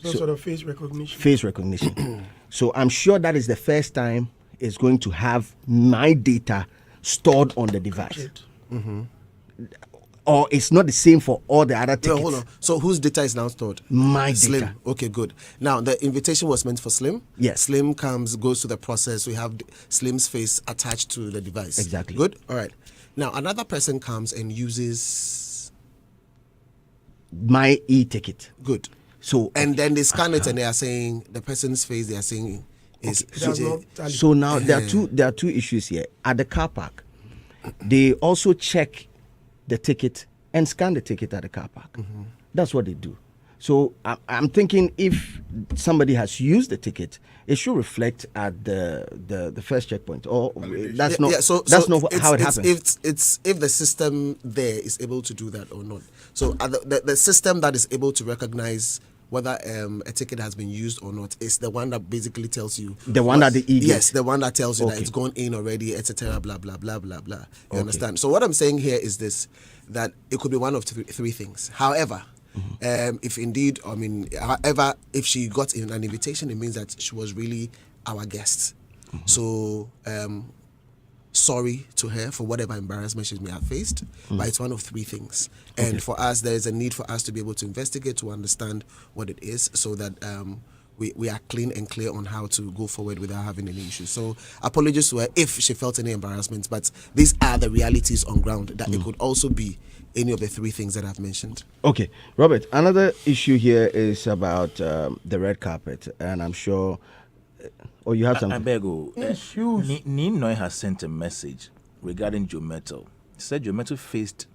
So sort of face recognition. Face recognition. So I'm sure that is the first time it's going to have my data stored on the device. Mm-hmm. Or it's not the same for all the other tickets. Hold on. So whose data is now stored? My Slim. data. Okay, good. Now the invitation was meant for Slim. Yes. Slim goes through the process. We have Slim's face attached to the device. Exactly. Good. All right. Now another person comes and uses my e-ticket. Good. So and then they scan it and they are saying the person's face. They are saying is. Okay. So now there are two issues here. At the car park, they also check the ticket and scan the ticket at the car park. Mm-hmm. That's what they do. So I'm thinking if somebody has used the ticket, it should reflect at the first checkpoint. Or that's not how it happens. It's if the system there is able to do that or not. So the system that is able to recognize whether a ticket has been used or not is the one that basically tells you the one that the yes, the one that tells you that it's gone in already, etc. Blah blah blah blah blah. You understand? So what I'm saying here is this: that it could be one of three things. However, if indeed, if she got an invitation, it means that she was really our guest. So sorry to her for whatever embarrassment she may have faced, but it's one of three things. And for us, there is a need for us to be able to investigate, to understand what it is, so that we are clean and clear on how to go forward without having any issues. So apologies to her if she felt any embarrassment, but these are the realities on ground, that it could also be any of the three things that I've mentioned. Okay, Robert, another issue here is about the red carpet, and I'm sure... Oh, you have something? I beg you. Ninoy has sent a message regarding Joe Metal. He said Joe Metal faced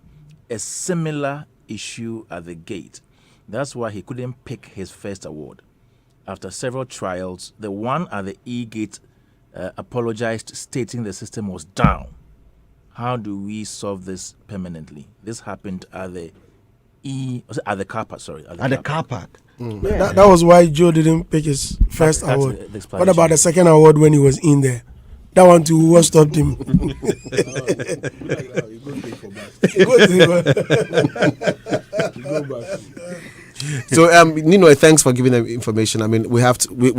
a similar issue at the gate. That's why he couldn't pick his first award. After several trials, the one at the E-gate apologized, stating the system was down. How do we solve this permanently? This happened at the car park. At the car park. That was why Joe didn't pick his first award. What about the second award when he was in there? That one too, what stopped him? So Nino, thanks for giving them information. I mean, we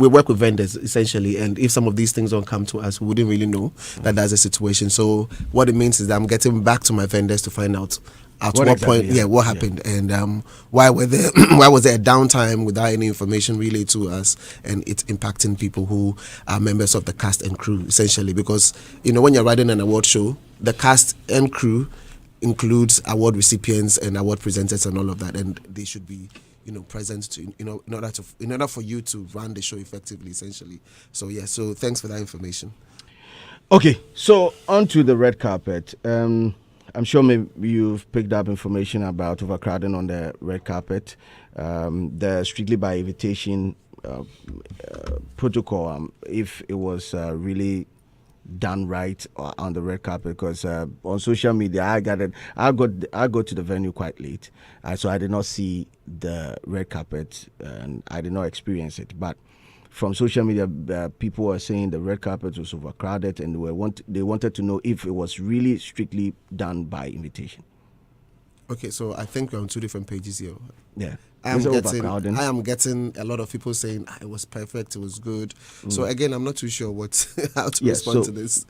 work with vendors essentially, and if some of these things don't come to us, we wouldn't really know that that's a situation. So what it means is that I'm getting back to my vendors to find out at what point, what happened, and why was there a downtime without any information relayed to us, and it's impacting people who are members of the cast and crew essentially. Because when you're riding an award show, the cast and crew includes award recipients and award presenters and all of that, and they should be present to in order for you to run the show effectively essentially. So thanks for that information. Okay, so on to the red carpet. I'm sure maybe you've picked up information about overcrowding on the red carpet. The strictly by invitation protocol, if it was really done right on the red carpet, because on social media I got to the venue quite late, so I did not see the red carpet and I did not experience it. But from social media, people were saying the red carpet was overcrowded, and they wanted to know if it was really strictly done by invitation. Okay, so I think we're on two different pages here. Yeah. I am getting a lot of people saying it was perfect, it was good. So again, I'm not too sure how to respond to this.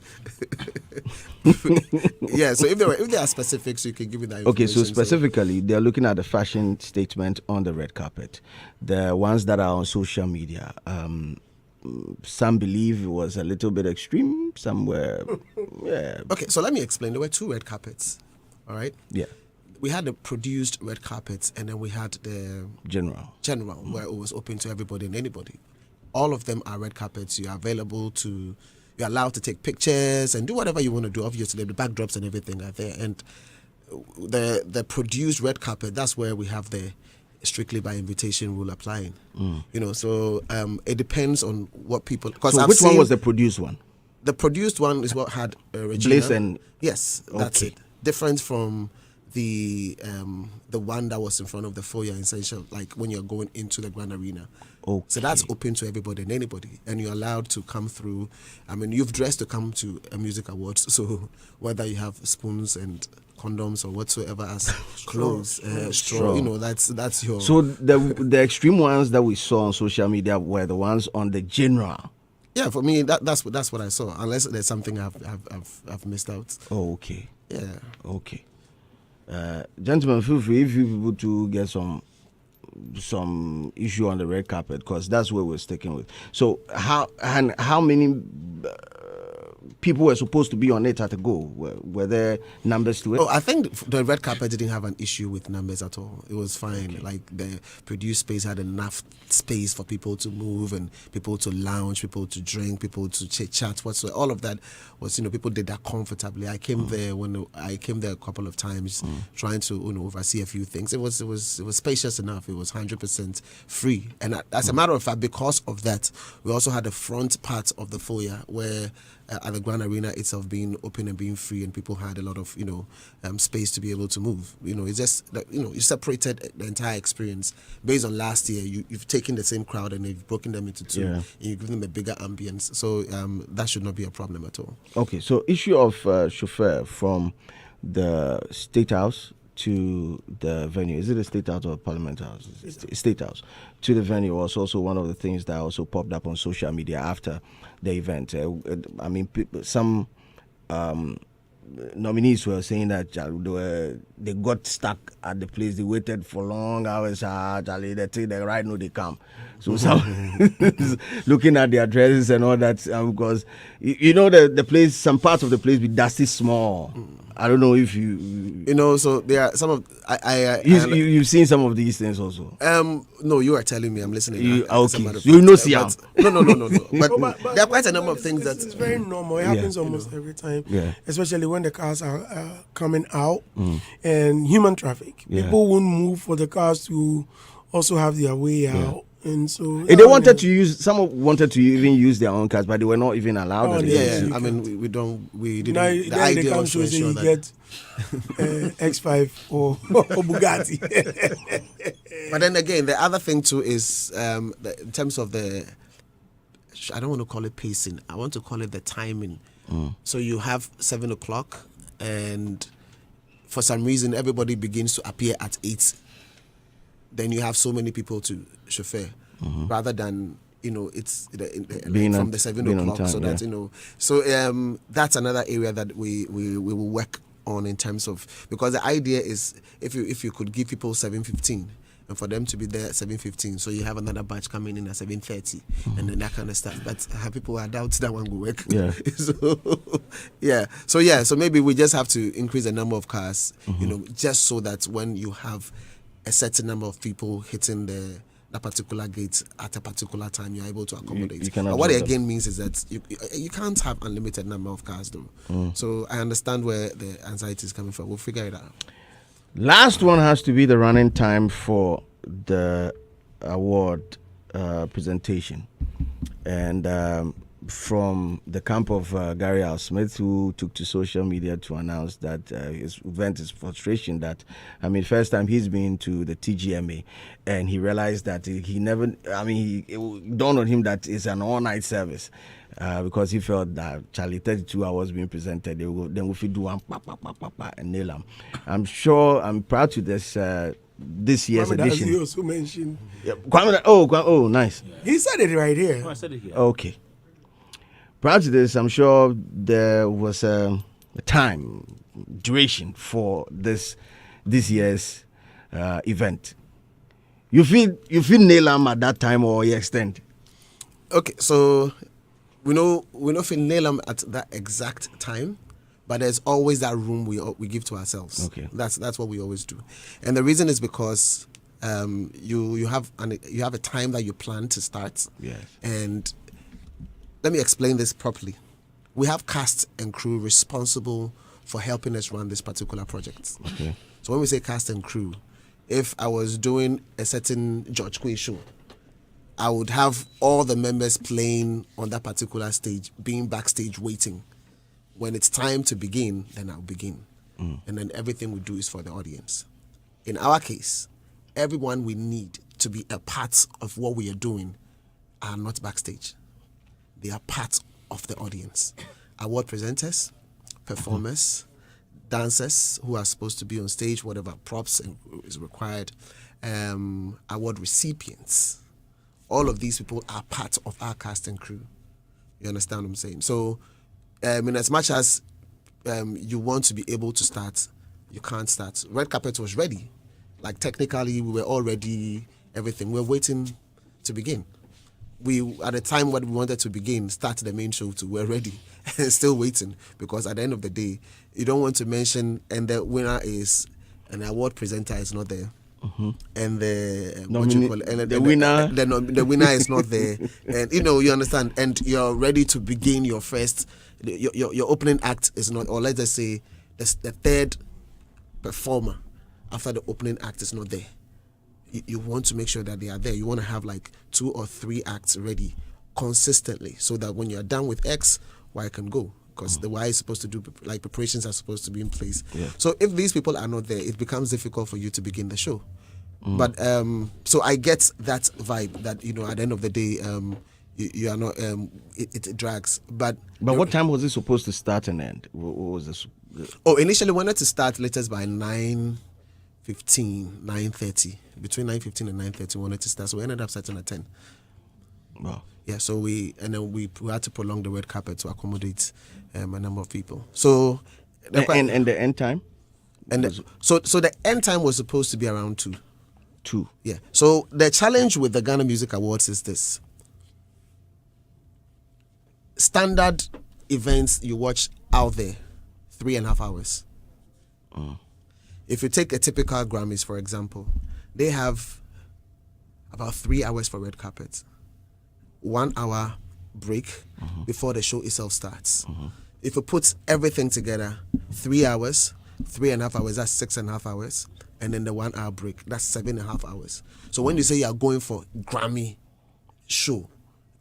So if there are specifics, you can give me that information. Okay, so specifically, they're looking at the fashion statement on the red carpet. The ones that are on social media, some believe it was a little bit extreme, some were, Okay, so let me explain. There were two red carpets, all right? Yeah. We had the produced red carpets, and then we had the general, where it was open to everybody and anybody. All of them are red carpets. You're allowed to take pictures and do whatever you want to do. Obviously, the backdrops and everything are there. And the produced red carpet, that's where we have the strictly by invitation rule applying. So it depends on what people. So which one was the produced one? The produced one is what had Regina. Bliss and yes, that's okay. it. Different from the one that was in front of the foyer in Essential, like when you're going into the Grand Arena. Okay. So that's open to everybody and anybody, and you're allowed to come through. I mean, you've dressed to come to a music awards, so whether you have spoons and condoms or whatsoever as clothes, straw, you know, that's your. So the extreme ones that we saw on social media were the ones on the general. Yeah, for me that's what I saw. Unless there's something I've missed out. Oh, okay. Yeah. Okay. Gentlemen, feel free if you people to get some issue on the red carpet, because that's where we're sticking with. So how many people were supposed to be on it at a go? Were there numbers to it? Oh, I think the red carpet didn't have an issue with numbers at all. It was fine. Okay. Like the produced space had enough space for people to move and people to lounge, people to drink, people to chat, whatsoever. All of that was, people did that comfortably. I came there a couple of times trying to oversee a few things. It was spacious enough. It was 100% free. And as a matter of fact, because of that, we also had the front part of the foyer where at the Grand Arena itself being open and being free, and people had a lot of space to be able to move. It's just that you separated the entire experience based on last year. You've taken the same crowd and you've broken them into two, and you've given them a bigger ambience. So that should not be a problem at all. Okay, so issue of chauffeur from the State House to the venue. Is it the State House or Parliament House? State House to the venue was also one of the things that also popped up on social media after the event. I mean, some nominees were saying that they got stuck at the place. They waited for long hours. They take the ride, no, they come. So looking at the addresses and all that, because the place, some parts of the place be dusty small. I don't know if so there are some of you've seen some of these things also. No, you are telling me. I'm listening. Okay, Siam. No. But there are quite a number of things that it's very normal. It happens almost every time. Yeah. Especially when the cars are coming out and human traffic. Yeah. People won't move for the cars to also have their way out. And so they wanted to use. Some wanted to even use their own cars, but they were not even allowed. I mean, we didn't. Now, the idea was to ensure you that get X5 or Bugatti. But then again, the other thing too is in terms of the. I don't want to call it pacing. I want to call it the timing. So you have 7 o'clock, and for some reason everybody begins to appear at 8. Then you have so many people to chauffeur, rather than it's from the 7 o'clock. Time, so that that's another area that we will work on in terms of, because the idea is if you could give people 7:15. And for them to be there at 7:15, so you have another batch coming in at 7:30, and then that kind of stuff. But people are doubt that one will work. Yeah. So maybe we just have to increase the number of cars, just so that when you have a certain number of people hitting that particular gate at a particular time, you're able to accommodate. But what it again means is that you can't have unlimited number of cars, though. So I understand where the anxiety is coming from. We'll figure it out. Last one has to be the running time for the award presentation. And from the camp of Gary Al Smith, who took to social media to announce that his event is frustration, that, first time he's been to the TGMA, and he realized that it dawned on him that it's an all-night service. Because he felt that 32 hours being presented, then we should do one and nail them. I'm proud to this year's edition. He also mentioned. Oh, nice. Yeah. He said it right here. I said it here. Okay. Prior to this, I'm sure there was a time duration for this year's event. You feel nail them at that time or you extend? Okay, so. We know if we nail them at that exact time, but there's always that room we give to ourselves. Okay, that's what we always do, and the reason is because you have a time that you plan to start. Yes. And let me explain this properly. We have cast and crew responsible for helping us run this particular project. Okay. So when we say cast and crew, if I was doing a certain George Quinn show, I would have all the members playing on that particular stage, being backstage waiting. When it's time to begin, then I'll begin. And then everything we do is for the audience. In our case, everyone we need to be a part of what we are doing are not backstage. They are part of the audience. Award presenters, performers, dancers who are supposed to be on stage, whatever props is required, award recipients. All of these people are part of our cast and crew. You understand what I'm saying? So, in as much as you want to be able to start, you can't start. Red carpet was ready. Like technically, we were all ready, everything. We're waiting to begin. We, at the time when we wanted to begin, start the main show too, we're ready. Still waiting, because at the end of the day, you don't want to mention, and the winner is, an award presenter is not there. And the the winner is not there, and you understand, and you're ready to begin your first, your opening act is not, or let's just say the third performer after the opening act is not there. You want to make sure that they are there. You want to have like 2 or 3 acts ready consistently, so that when you're done with X, Y can go. Because the Y is supposed to do, like, preparations are supposed to be in place. Yeah. So if these people are not there, it becomes difficult for you to begin the show. But so I get that vibe that at the end of the day, you are not. It drags. But what time was it supposed to start and end? What was this? Initially wanted to start latest by 9:15, 9:30. Between 9:15 and 9:30, we wanted to start. So we ended up starting at 10. Wow. Yeah. So we had to prolong the red carpet to accommodate a number of people. So and the end time. So the end time was supposed to be around 2. 2. Yeah. So the challenge with the Ghana Music Awards is this. Standard events you watch out there, 3.5 hours. If you take a typical Grammys, for example, they have about 3 hours for red carpet. 1 hour break before the show itself starts. If you put everything together, 3 hours, 3.5 hours, that's 6.5 hours. And then the 1 hour break, that's 7.5 hours. So when you say you are going for Grammy show,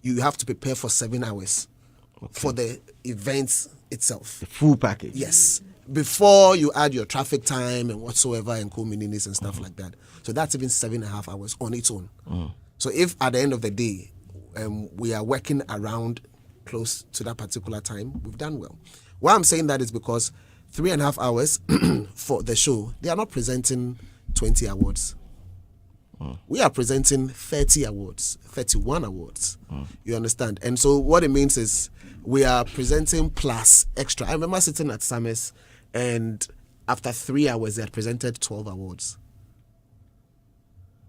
you have to prepare for 7 hours for the event itself. The full package. Yes. Before you add your traffic time and whatsoever and co-mininis and stuff like that. So that's even 7.5 hours on its own. So if at the end of the day, we are working around close to that particular time, we've done well. Why I'm saying that is because 3.5 hours for the show, they are not presenting 20 awards. We are presenting 30 awards, 31 awards. You understand? And so what it means is we are presenting plus extra. I remember sitting at Summers, and after 3 hours, they had presented 12 awards.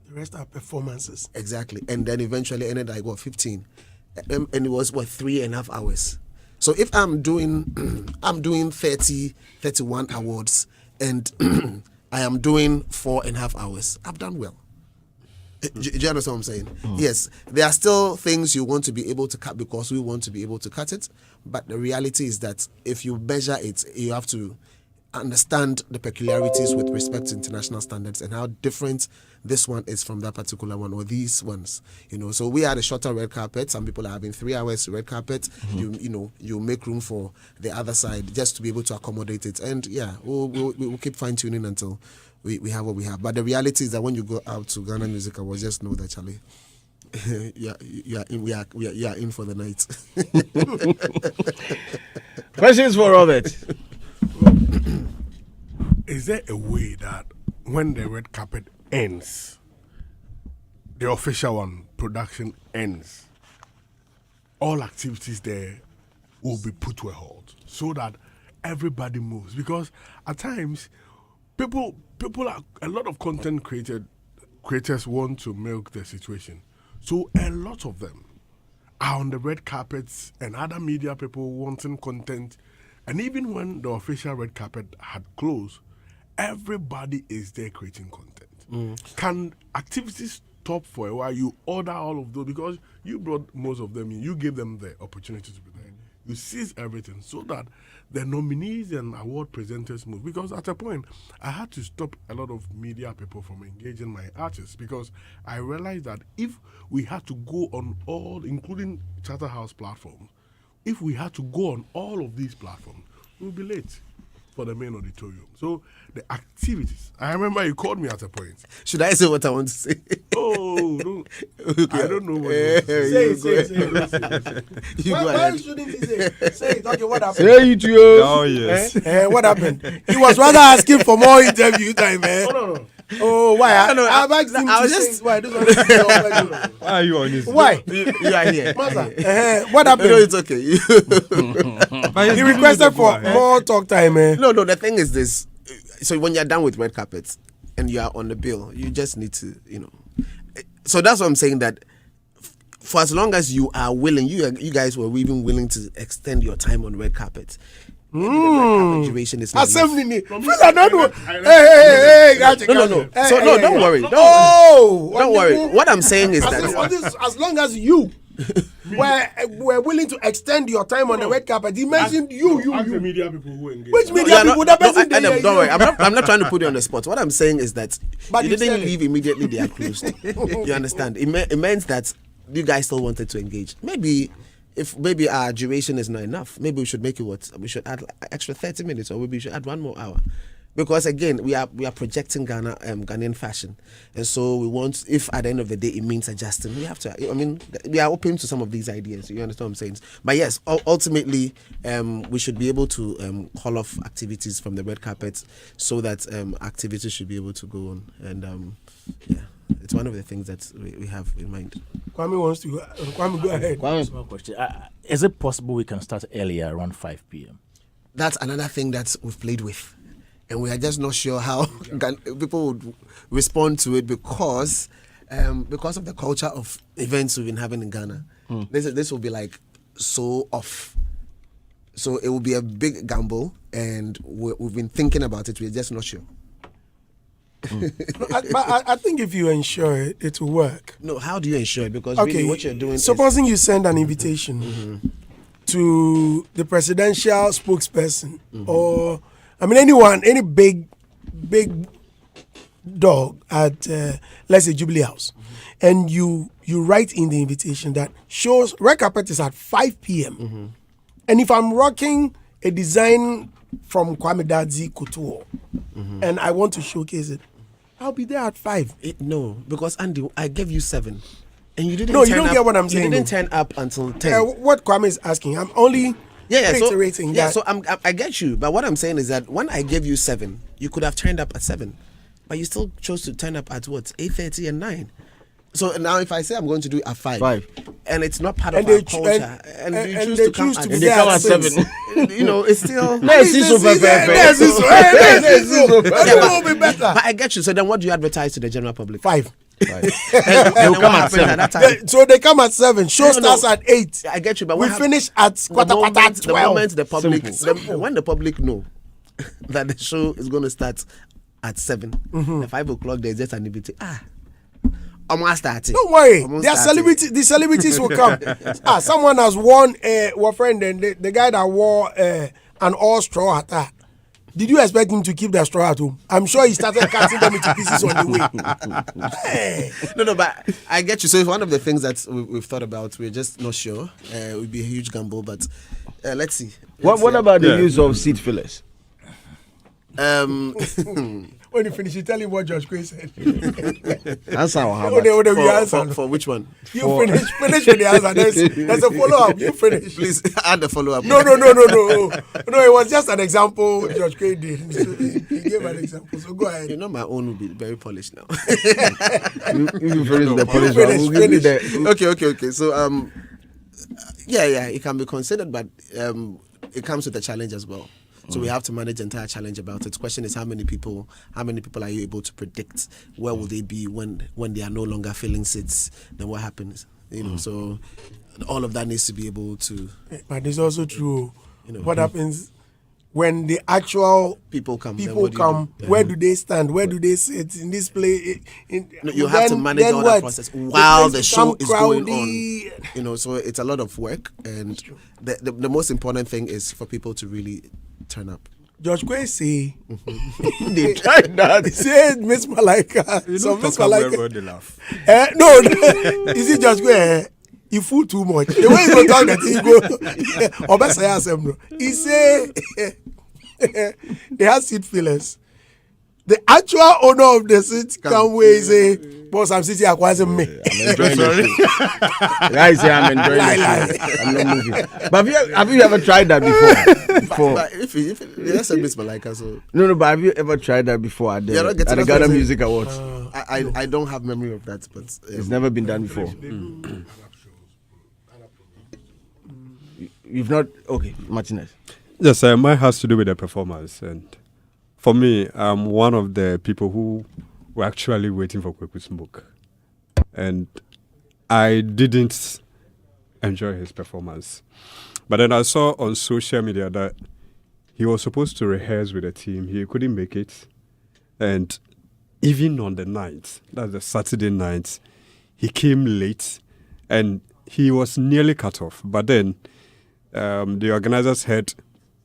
The rest are performances. Exactly. And then eventually ended like 15. And it was 3.5 hours. So if I'm doing 30, 31 awards, and I am doing 4.5 hours, I've done well. Do you understand what I'm saying? Yes, there are still things you want to be able to cut because we want to be able to cut it. But the reality is that if you measure it, you have to understand the peculiarities with respect to international standards and how different this one is from that particular one or these ones. So we had a shorter red carpet. Some people are having 3 hours red carpet. You make room for the other side just to be able to accommodate it. And yeah, we'll keep fine tuning until we have what we have. But the reality is that when you go out to Ghana Music Awards, just know that, Charlie, you are in for the night. Questions for Robert. Is there a way that when the red carpet ends, the official one, production ends, all activities there will be put to a halt so that everybody moves? Because at times, people are, a lot of content creators want to milk the situation. So a lot of them are on the red carpets and other media people wanting content. And even when the official red carpet had closed, everybody is there creating content. Can activities stop for a while? You order all of those because you brought most of them in. You gave them the opportunity to be there. you seize everything so that the nominees and award presenters move. Because at a point, I had to stop a lot of media people from engaging my artists because I realized that if we had to go on all, including Charterhouse platforms, if we had to go on all of these platforms, we'll be late for the main auditorium. So the activities. I remember you called me at a point. Should I say what I want to say? Oh, no. Okay. I don't know what you want to say. Why shouldn't he say? Say it. Okay, what happened? Say it, yo. Oh, yes. What happened? He was rather asking for more interview time, man. No. Oh, why? I was just why? Why are you on this? Why? You are here. What happened? No, it's okay. He requested for more talk time, man. No, the thing is this. So when you're done with red carpets and you are on the bill, you just need to, So that's what I'm saying, that for as long as you are willing, you guys were even willing to extend your time on red carpet. Duration is not enough. Hey, No. So no, don't worry. Don't worry. What I'm saying is that as long as you were willing to extend your time on the red carpet, he mentioned you. The media people who engage. Which media people? Don't worry. I'm not trying to put you on the spot. What I'm saying is that you didn't leave immediately. They are closed. You understand? It means that you guys still wanted to engage. If our duration is not enough, maybe we should make it we should add extra 30 minutes, or maybe we should add 1 more hour. Because again, we are projecting Ghanaian fashion, and so we want, if at the end of the day it means adjusting, we have to. We are open to some of these ideas. You understand what I'm saying? But yes, ultimately, we should be able to call off activities from the red carpet so that activities should be able to go on. And it's one of the things that we have in mind. Kwame wants to. Kwame, go ahead. Small question: is it possible we can start earlier, around 5 p.m.? That's another thing that we've played with. And we are just not sure how people would respond to it because of the culture of events we've been having in Ghana. This will be like so off. So it will be a big gamble, and we've been thinking about it. We're just not sure. I think if you ensure it, it will work. No, how do you ensure it? Because really what you're doing supposing you send an invitation to the presidential spokesperson or anyone, any big dog at let's say Jubilee House, and you write in the invitation that shows red carpet is at 5 p.m. And if I'm rocking a design from Kwame Dadzi Couture and I want to showcase it, I'll be there at 5. No, because Andy, I gave you 7. And you didn't. No, you don't get what I'm saying. You didn't turn up until 10. What Kwame is asking, I'm only reiterating that. So I get you, but what I'm saying is that when I gave you 7, you could have turned up at 7, but you still chose to turn up at what, 8:30 and 9. So now if I say I'm going to do it at 5, and it's not part of our culture, and you choose to come at 7, it's still. But I get you. So then what do you advertise to the general public? 5. They will come at 7. So they come at 7. Show starts at 8. I get you, but we finish at quarter 12. The moment the public, when the public know that the show is going to start at 7, at 5 o'clock, there's just an invitation. I'm starting. Don't worry, the celebrities will come. Someone has worn our friend, and the guy that wore an all straw hat. Did you expect him to keep that straw at home? I'm sure he started cutting them into pieces on the way. No, but I get you. So it's one of the things that we've thought about. We're just not sure. It would be a huge gamble, but let's see. What about the use of seat fillers? When you finish, you tell him what Josh Quay said. That's how. For which one? You finish with the answer. There's a follow-up. You finish. Please add the follow-up. No. No, it was just an example Josh Quay did. So he gave an example. So go ahead. My own will be very polished now. You finish the polish. Okay. So, it can be considered, but it comes with a challenge as well. So we have to manage the entire challenge about it. The question is how many people are you able to predict? Where will they be when they are no longer filling seats? Then what happens? So all of that needs to be able to. But it's also true. What happens when the actual people come, where do they stand? Where do they sit in this place? You have to manage all that process while the show is going on. So it's a lot of work, and the most important thing is for people to really turn up. George Quay say they tried that. He said Miss Malika. So Miss Malika. They laugh. No, you see George Quay. You fool too much. The way you go talk that he go. He say they have seat fillers. The actual owner of the seat come way say, boss, I'm sitting here quiet me. I'm enjoying it. Guys say I'm enjoying it. I'm not moving. But have you ever tried that before? But if that's a Miss Malika, so no. But have you ever tried that before at the Ghana Music Awards? I don't have memory of that, but it's never been done before. You've not Martinez. Yes, mine has to do with the performance, and for me, I'm one of the people who were actually waiting for Kweku's book, and I didn't enjoy his performance. But then I saw on social media that he was supposed to rehearse with the team. He couldn't make it, and even on the night, that's the Saturday night, he came late, and he was nearly cut off. But then the organizers heard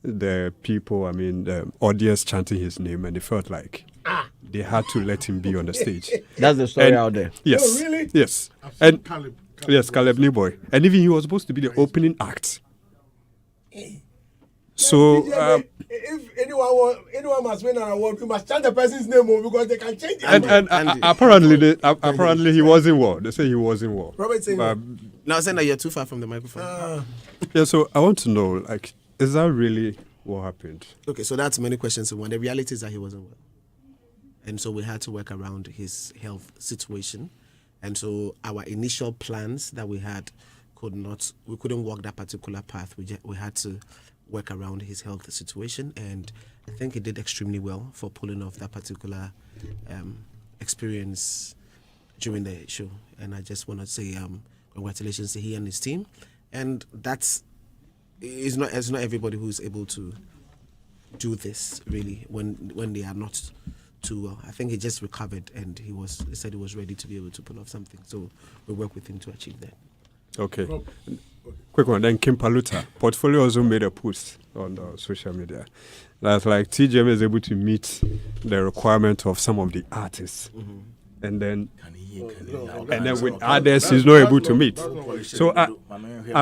the people, the audience chanting his name, and they felt like they had to let him be on the stage. That's the story out there. Yes. Oh, really? Yes. And Caleb Newboy. And even he was supposed to be the opening act. So if anyone must win an award, we must chant the person's name because they can change it. And apparently he was in war. They say he was in war. Robert saying now saying that you're too far from the microphone. Yeah, so I want to know, is that really what happened? Okay, so that's many questions in one. The reality is that he wasn't well. And so we had to work around his health situation. And so our initial plans that we had we couldn't walk that particular path. We had to work around his health situation. And I think he did extremely well for pulling off that particular experience during the show. And I just want to say congratulations to he and his team. And it's not everybody who's able to do this really when they are not too well. I think he just recovered and he said he was ready to be able to pull off something. So we work with him to achieve that. Okay. Quick one. Then Kim Paluta portfolio also made a post on social media. That's like TGM is able to meet the requirement of some of the artists, and then with others he's not able to meet. So I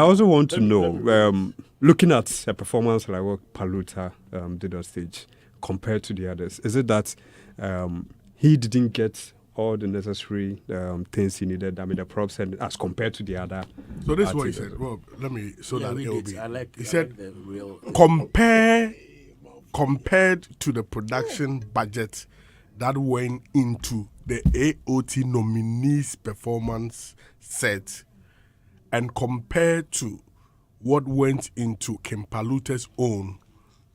also want to know, looking at a performance like what Paluta did on stage compared to the others, is it that he didn't get all the necessary things he needed, the props, and as compared to the other? So this is what he said. Rob, let me that it will be. He said, compared to the production budget that went into the AOT nominees' performance set, and compared to what went into Kim Paluta's own,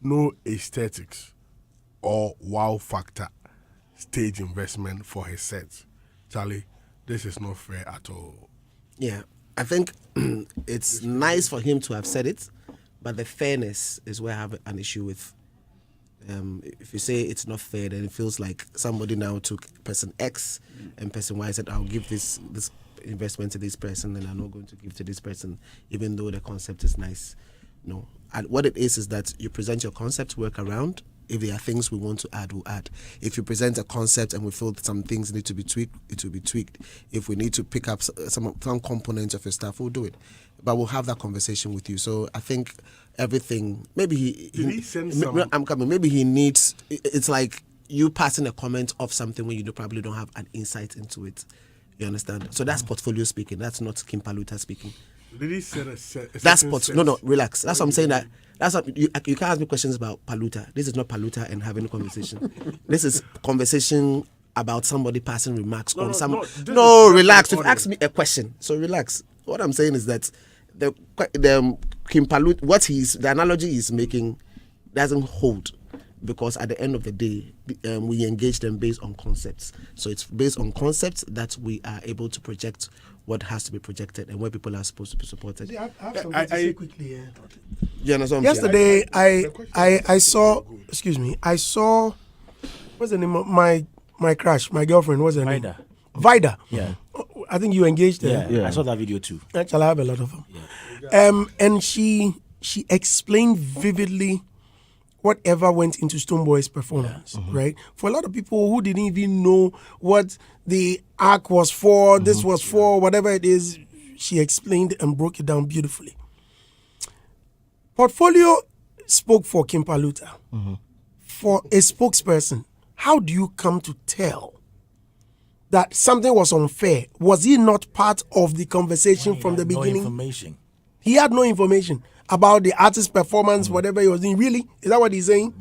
no aesthetics or wow factor stage investment for his sets. Charlie, this is not fair at all. Yeah, I think it's nice for him to have said it, but the fairness is where I have an issue with. If you say it's not fair, then it feels like somebody now took person X and person Y said, I'll give this investment to this person and I'm not going to give to this person, even though the concept is nice. No. And what it is that you present your concept, work around. If there are things we want to add, we'll add. If you present a concept and we feel that some things need to be tweaked, it will be tweaked. If we need to pick up some components of your stuff, we'll do it. But we'll have that conversation with you. So I think everything, maybe maybe he needs, it's like you passing a comment of something when you probably don't have an insight into it. You understand? So that's portfolio speaking. That's not Kim Paluta speaking. Did he say that's no, relax. That's what I'm saying. You can't ask me questions about Paluta. This is not Paluta and having a conversation. This is conversation about somebody passing remarks on some. No, relax. You've asked me a question, so relax. What I'm saying is that the Kim Paluta, the analogy he's making doesn't hold. because at the end of the day, we engage them based on concepts. So it's based on concepts that we are able to project what has to be projected and where people are supposed to be supported. I have something to say quickly. Yeah, no, yesterday, I saw. Excuse me. I saw. What's the name of my crush, my girlfriend? What's her name? Vida. Yeah. I think you engaged her. Yeah. I saw that video too. Actually, I have a lot of them. Yeah. And she explained vividly whatever went into Stoneboy's performance, right? For a lot of people who didn't even know what the arc was for, this was for, whatever it is, she explained and broke it down beautifully. Portfolio spoke for Kim Paluta. For a spokesperson, how do you come to tell that something was unfair? Was he not part of the conversation from the beginning? No information. He had no information about the artist's performance, whatever he was doing. Really? Is that what he's saying?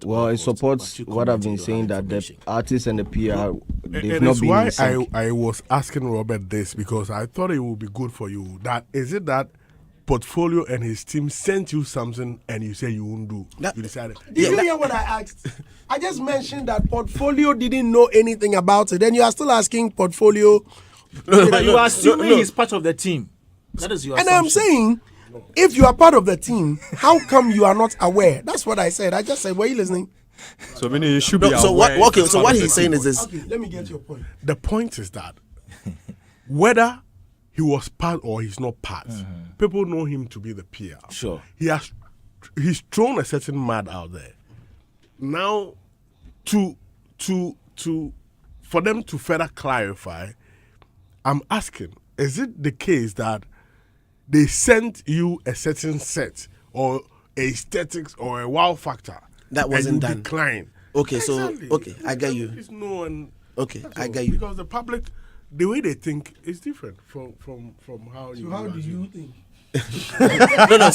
Well, it supports what I've been saying, that the artists and the PR, they've and not it's been why in sync. I was asking Robert this, because I thought it would be good for you. That is it that Portfolio and his team sent you something and you say you won't do? You decided. Did you hear what I asked? I just mentioned that Portfolio didn't know anything about it. Then you are still asking Portfolio. But you are assuming he's part of the team. That is your assumption. And I'm saying, if you are part of the team, how come you are not aware? That's what I said. I just said, were you listening? So meaning you should be aware. So what he's saying is this. Okay, let me get your point. The point is that whether he was part or he's not part, people know him to be the PR. Sure. He's thrown a certain mud out there. Now, for them to further clarify, I'm asking, is it the case that they sent you a certain set or aesthetics or a wow factor that wasn't done? Decline. Okay, exactly. So I get you. Okay, I get you. Because the public, the way they think is different from how you. So how do you think? No.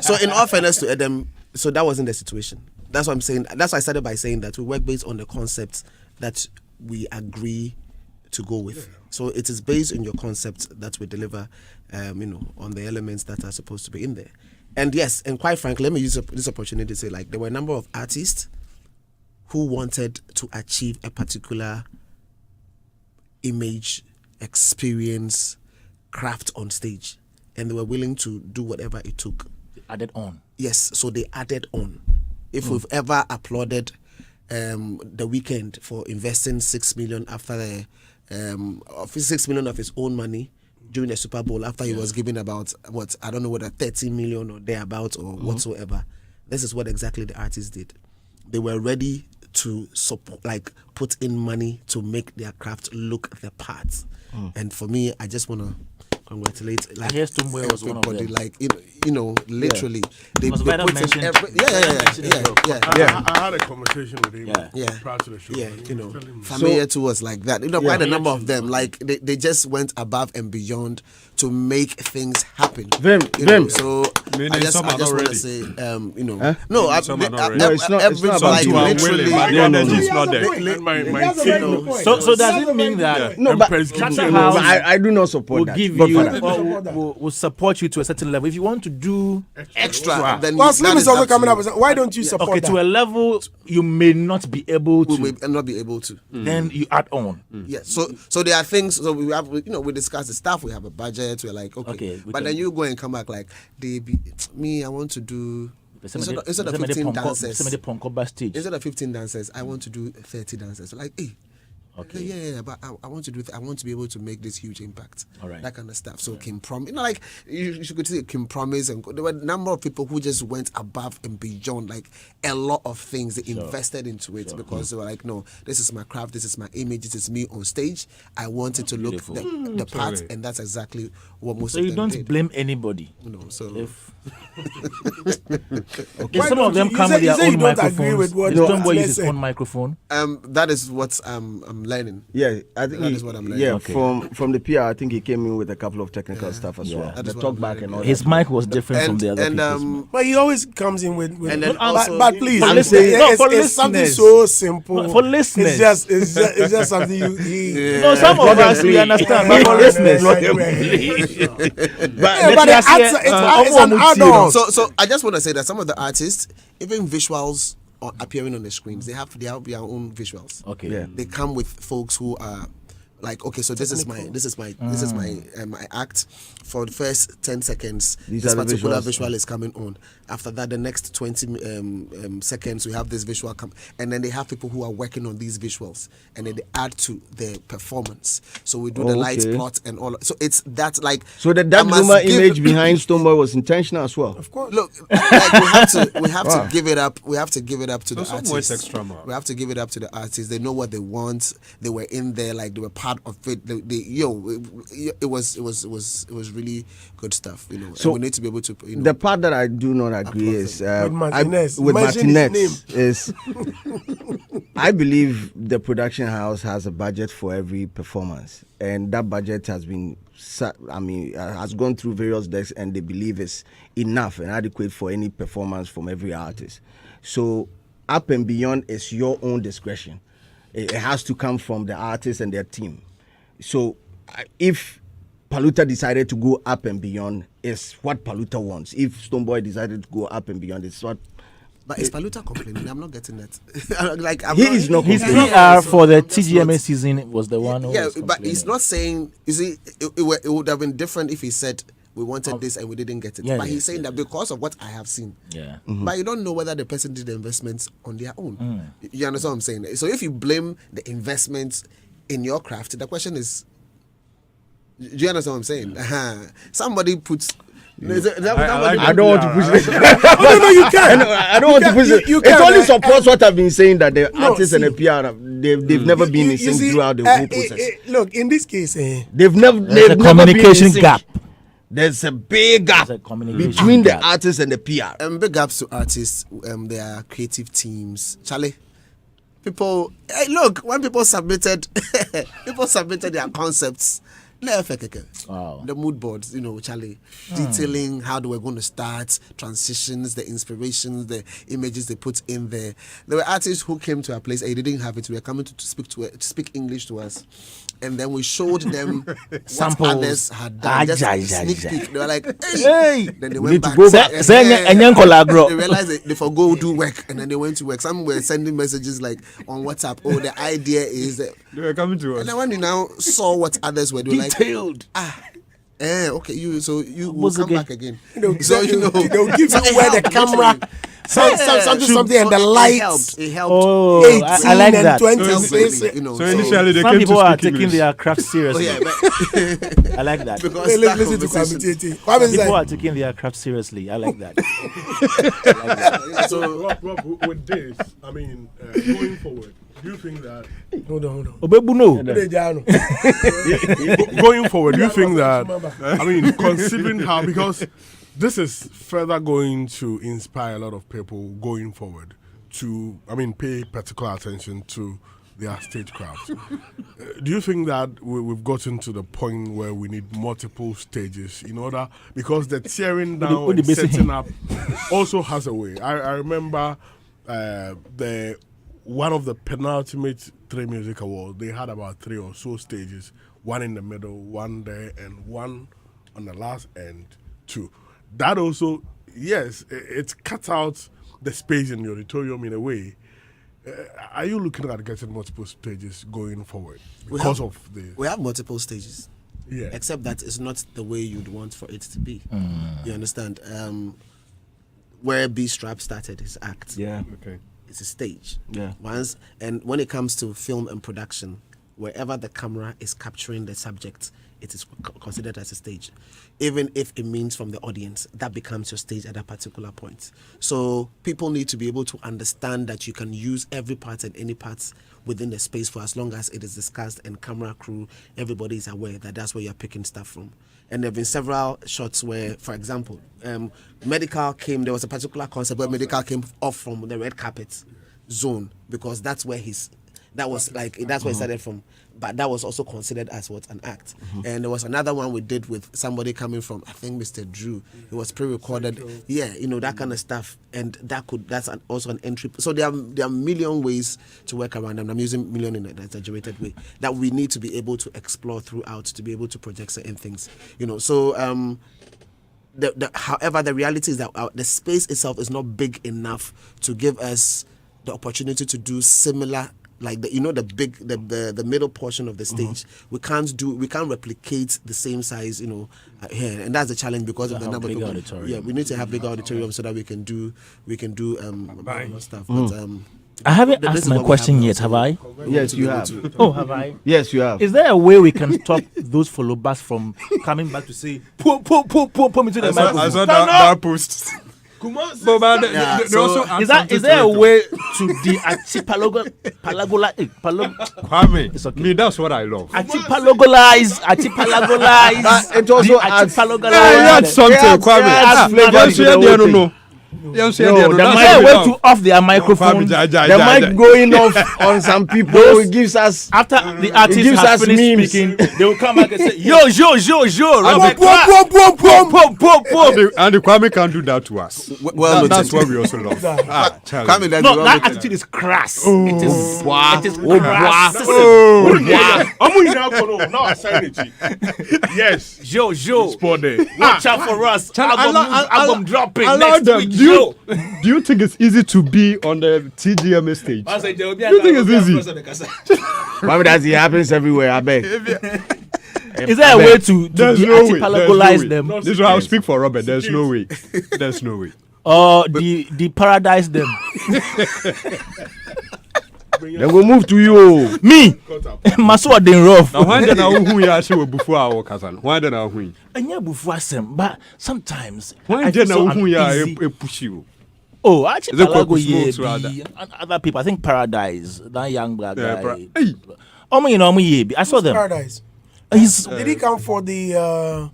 So in all fairness to Adam, so that wasn't the situation. That's what I'm saying. That's why I started by saying that we work based on the concepts that we agree to go with. Yeah. So it is based on your concept that we deliver, on the elements that are supposed to be in there. And yes, and quite frankly, let me use this opportunity to say, like, there were a number of artists who wanted to achieve a particular image, experience, craft on stage, and they were willing to do whatever it took. They added on. Yes, so they added on. If we've ever applauded The Weeknd for investing 6 million after the 6 million of his own money during the Super Bowl, after he was giving about I don't know whether 13 million or thereabouts or whatsoever. This is what exactly the artists did. They were ready to support, like, put in money to make their craft look the part. And for me, I just want to congratulate, like, everybody, was one of them. Like, literally, they put in every. I had a conversation with him prior to the show. Familiar to us like that. Quite a number of them, like, they just went above and beyond to make things happen. So I just want to say, it's not literally. So does it mean that I do not support that? Give you will support you to a certain level. If you want to do extra, then Slim is also coming up with, why don't you support that? To a level you may not be able to. We may not be able to. Then you add on. Yes. So there are things. So we have, we discuss the stuff. We have a budget. We're like, okay. But then you go and come back like, I want to do. Instead of 15 dancers, instead of 15 dancers, I want to do 30 dancers. Like, hey. Okay. Yeah, but I want to do. I want to be able to make this huge impact. All right. That kind of stuff. So Kim Promise, like you could see Kim Promise, and there were a number of people who just went above and beyond, like a lot of things. They invested into it because they were like, no, this is my craft, this is my image, this is me on stage. I want it to look the part, and that's exactly what most of them did. So you don't blame anybody. No. So if some of them come with their own microphones, Stoneboy uses his own microphone. That is what I'm learning. Yeah, I think that is what I'm learning. Yeah, from the PR, I think he came in with a couple of technical stuff as well. The talk back and all. His mic was different from the other people's. But he always comes in with and then but please, it's something so simple. For listeners, it's just something you. No, some of us we understand, but for listeners, but it's an add-on. So I just want to say that some of the artists, even visuals appearing on the screens. They have their own visuals. Okay. Yeah. They come with folks who are like, okay, so this is my my act. For the first 10 seconds, this particular visual is coming on. After that, the next 20 seconds, we have this visual come, and then they have people who are working on these visuals, and then they add to the performance. So we do the light plot and all. So it's that like. So the dark humor image behind Stoneboy was intentional as well. Of course. Look, like we have to give it up. We have to give it up to the artists. Extra, we have to give it up to the artists. They know what they want. They were in there, like they were part of it. It was really good stuff. You know, So and we need to be able to. You know, the part that I do not agree is With Martinez. with Mention his Martinez is I believe the production house has a budget for every performance, and that budget has been has gone through various decks, and they believe it's enough and adequate for any performance from every artist. So up and beyond is your own discretion. It has to come from the artist and their team. So if Paluta decided to go up and beyond, is what Paluta wants. If Stoneboy decided to go up and beyond, it's what. but is Paluta complaining? I'm not getting that. Is not His complaining. PR for the TGMA season was the one who Yeah, was but he's complaining. not saying. You see, it would have been different if he said we wanted this and we didn't get it. Yeah, but yeah, he's saying that because of what I have seen. Yeah. But you don't know whether the person did the investments on their own. You understand what I'm saying? So if you blame the investments in your craft, the question is, do you understand what I'm saying? Somebody puts. I don't want to push it. No, you can. I don't want to push it. You It can, only supports what I've been saying, that the No, artists and the see. PR, they've never been in sync see, throughout the whole process. Look, in this case, They've never There's a never been in communication sync. gap. There's a big gap There's a communication between gap. the artists and the PR. Big ups to artists, their creative teams. Charlie, people, hey, look, when people submitted their concepts. Wow. The mood boards, you know, Charlie, detailing how they were going to start, transitions, the inspirations, the images they put in there. There were artists who came to our place and they didn't have it. We were coming to speak English to us, and then we showed them Samples. what others had done. Just a sneak peek. They were like, "Hey!" Hey. Then they We went need to back. go back. They realized they forgo do work, and then they went to work. Some were sending messages like on WhatsApp. Oh, the idea is that. They were coming to us. And then when you now saw what others were doing, Detailed. okay, you will Once come again. back again. they'll So you know, they'll give So you it where the helped, camera, something, and the lights. It helped. Oh, 18 I like and that. 20 Helped spaces. greatly, you know. So initially they Some came people to are speak taking English. their craft seriously. I like that. because Hey, that listen to Kwame conversation. Tete. Kwame is People like, are taking their craft seriously. I like that. So, Rob, with this, I mean, going forward, do you think that hold on. Obebu no. going forward, do you think that I mean, considering how, because this is further going to inspire a lot of people going forward to, I mean, pay particular attention to their stagecraft. Do you think that we've gotten to the point where we need multiple stages in order, because the tearing down What and the basic- setting up also has a way. I remember the one of the penultimate 3 Music Awards, they had about 3 or so stages, one in the middle, one there, and one on the last end too. That also, yes, it cut out the space in the auditorium in a way. Are you looking at getting multiple stages going forward because of the? We have multiple stages. Yeah. Except that it's not the way you'd want for it to be. You understand? Where B-Strap started his act. Yeah. Okay. It's a stage. Yeah. And when it comes to film and production, wherever the camera is capturing the subject, it is considered as a stage. Even if it means from the audience, that becomes your stage at a particular point. So people need to be able to understand that you can use every part and any parts within the space for as long as it is discussed and camera crew, everybody is aware that that's where you're picking stuff from. And there have been several shots where, for example, Medical came, there was a particular concept where Medical came off from the red carpet zone because that's where that's where it started from. But that was also considered as an act. And there was another one we did with somebody coming from, I think, Mr. Drew. It was pre-recorded. Yeah, that kind of stuff. And that's also an entry. So there are a million ways to work around them. I'm using million in an exaggerated way that we need to be able to explore throughout to be able to project certain things. So however, the reality is that the space itself is not big enough to give us the opportunity to do similar, like the middle portion of the stage. We can't replicate the same size, here, and that's the challenge because of the number of people. Yeah, we need to have bigger auditorium so that we can do stuff. But I haven't asked my question yet, have I? Yes, you have. Oh, have I? Yes, you have. Is there a way we can stop those followers from coming back to say, pull me to the microphone? I saw that post. Is there a way to the Kwame, it's okay. Me, that's what I love. archipelagolize It also adds Something, Kwame. Is there a way to off their microphone? The mic going off on some people. It gives us After the artist has finished memes. speaking, they will come back and say, yo, And the Kwame can do that to us. Well, That's what we also love. Kwame, that's no, well that noted. attitude is crass. Oh, It is Yes. Yo, Spot there. watch out for us. Album dropping Allow next them. week. Do you think it's easy to be on the TGMA stage? Do you think it's easy? Kwame, that it happens everywhere. I beg. Is there a way to There's no way. archipelagolize them? This is how I speak for Robert. There's no way. There's no way. Or the paradise them? Then we'll move to you. Me, Masua den rough. Now, why don't I who you actually before our cousin? Why don't I who? And yeah, before some, but sometimes Why I feel don't so I who you uneasy. push you? Oh, actually, Is it Kwaku Smokes and other people. I think Paradise, that young black Yeah, guy. Hey. I saw them. Paradise. Did he come for the? I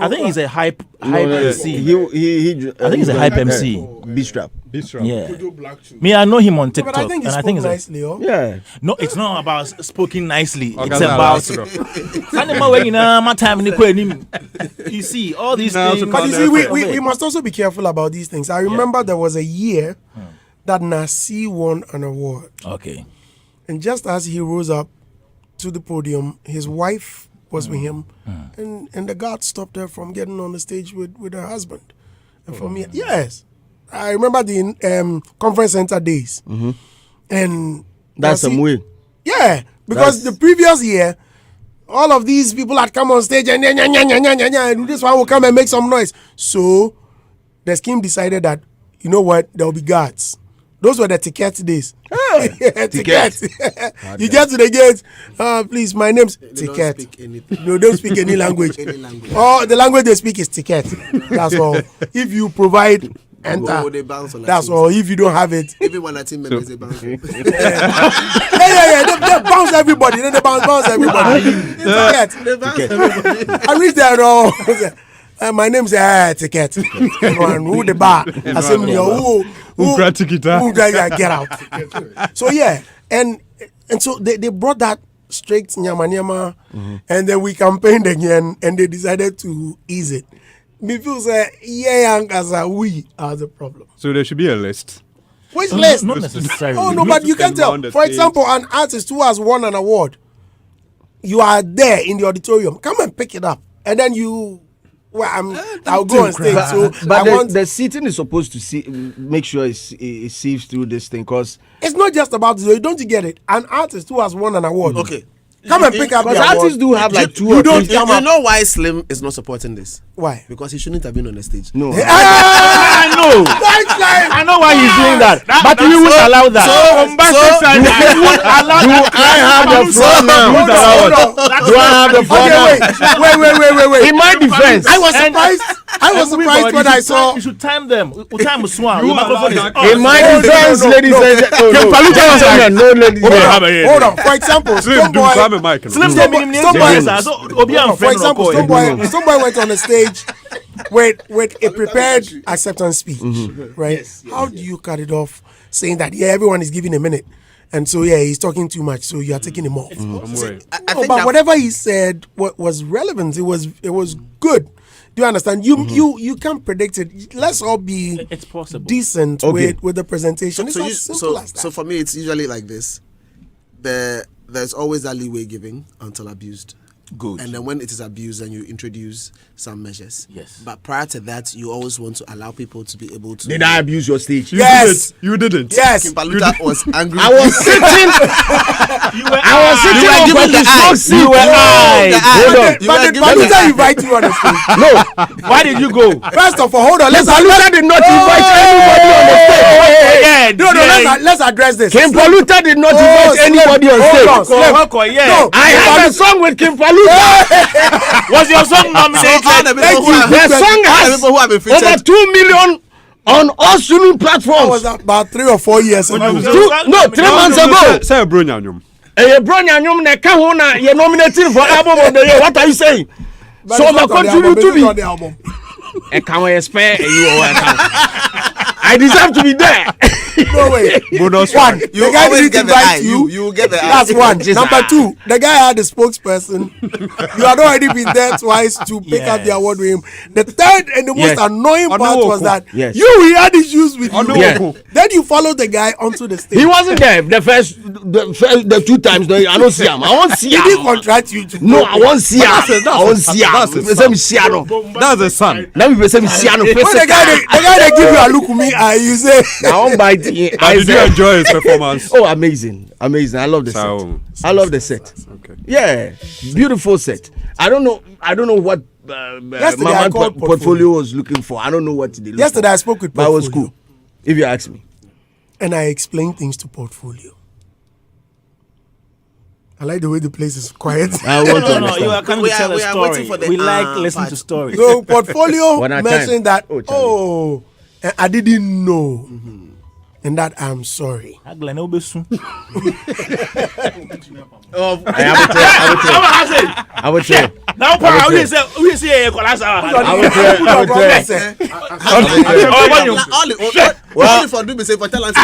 think he's a hype No, MC. he I think he's a hype MC. B-strap. Yeah. Me, I know him on TikTok, But I think he and I spoke think it's nicely. Oh. Yeah. no, it's not about speaking nicely. Okay, It's that's about right. my time. You see all these Now, things. so But you see, Okay. we must also be careful about these things. I remember there was a year that Nasi won an award, Okay. and just as he rose up to the podium, his wife was with him, and the guard stopped her from getting on the stage with her husband. And for me, yes, I remember the conference center days, and That's Nasi- some way. Yeah, because the previous year, all of these people had come on stage and and this one will come and make some noise. So the scheme decided that, you know what, there will be guards. Those were the ticket days. Ticket. You get to the gate. Please, my name's Ticket. No, don't speak any language. Oh, the language they speak is Ticket. That's all. If you provide enter, They bounce on that's all. If you don't have it, Even when our team members they bounce. yeah. They bounce everybody. Then they bounce everybody. Ticket. I reached there. No. My name's Ticket. Who the bar? I said, who get out. So yeah, and so they brought that straight nyama, and then we campaigned again, and they decided to ease it. Me feel say we are the problem. So there should be a list. Which list? Not necessarily. Oh no, but you can tell. For example, an artist who has won an award, you are there in the auditorium. Come and pick it up, and then you. Well, I'll go on stage. So But the seating is supposed to make sure it sieves through this thing, because it's not just about the. Don't you get it? An artist who has won an award. Okay. Come and pick up the because award. artists do have like two you or don't three. You come up. know why Slim is not supporting this? Why? Because he shouldn't have been on the stage. No. I know. I know why he's doing that. But we won't allow that. I have the floor now? Do I have the floor now? Wait. In my defense, I was surprised. I was surprised when I saw. You should time them. We time Swan. Your microphone is on. in my defense, ladies and gentlemen, no, ladies and gentlemen. Hold on. For example, Slim, do Stoneboy. Kwame Mike. Slim Stoneboy- Slim Stoneboy- For example, Stoneboy went on the stage with a prepared acceptance speech, right? How do you cut it off saying that everyone is giving a minute, and so he's talking too much, so you are taking him off? I No, think but that whatever he said was relevant. It was good. Do you understand? You can't predict it. Let's all be It's possible. decent Okay. with the presentation. It's so, as simple as that. so for me, it's usually like this. There's always that leeway giving until abused. Good. And then when it is abused, then you introduce some measures. Yes. But prior to that, you always want to allow people to be able to. Did I abuse your stage? Yes. You didn't. Yes. Kimpaluta was angry. I was sitting. I was sitting on giving the eyes. seat. You were eyes. Hold on. But did Paluta invite you on the stage? No. Why did you go? First of all, hold on. Paluta did not invite anybody on the stage. Let's address this. Kim Paluta did not invite anybody on stage. No, I had a song with Kim Paluta. Was your song nominated? The song has over 2 million on all streaming That was platforms. about 3 or 4 years ago. 3 months ago. Say bro nyanyum. Bronya Nyum ne ka ho na you nominated for album of the year. What are you saying? But So it's my not on the continue album, to it's be. not on the album. I deserve to be there. No way. Bonus One, You the guy always didn't get the invite eye. you. You get the eye. That's one. Just Number two, the guy had a spokesperson. You had already been there twice to pick up the award with him. The third and the most Yes. annoying part was that Yes. he had issues with you. Yes. Then you followed the guy onto the stage. He wasn't there the first 2 times. No, I don't see him. I won't see He didn't him. contract you to No, go. I won't see him. That's I won't see him. that's a Let me see him. That's the son. Let me see him. When the guy they give you a look at me, you say, I won't bite it. But did you enjoy his performance? Oh, amazing. I love the So- set. I love the set. Okay. Yeah, beautiful set. I don't know what Yesterday I Mama called portfolio was looking for. I don't know what they look yesterday for. I spoke with But it was Portfolio, cool. If you ask me. and I explained things to Portfolio. I like the way the place is quiet. I want to No, understand. you are coming We to are- tell a we are story. waiting for the, We like listening part. to stories. So Portfolio One at a mentioned time. that, Oh, Charlie. I didn't know. And that I'm sorry. I will tell. Now, I will tell. Only for do me say for talent.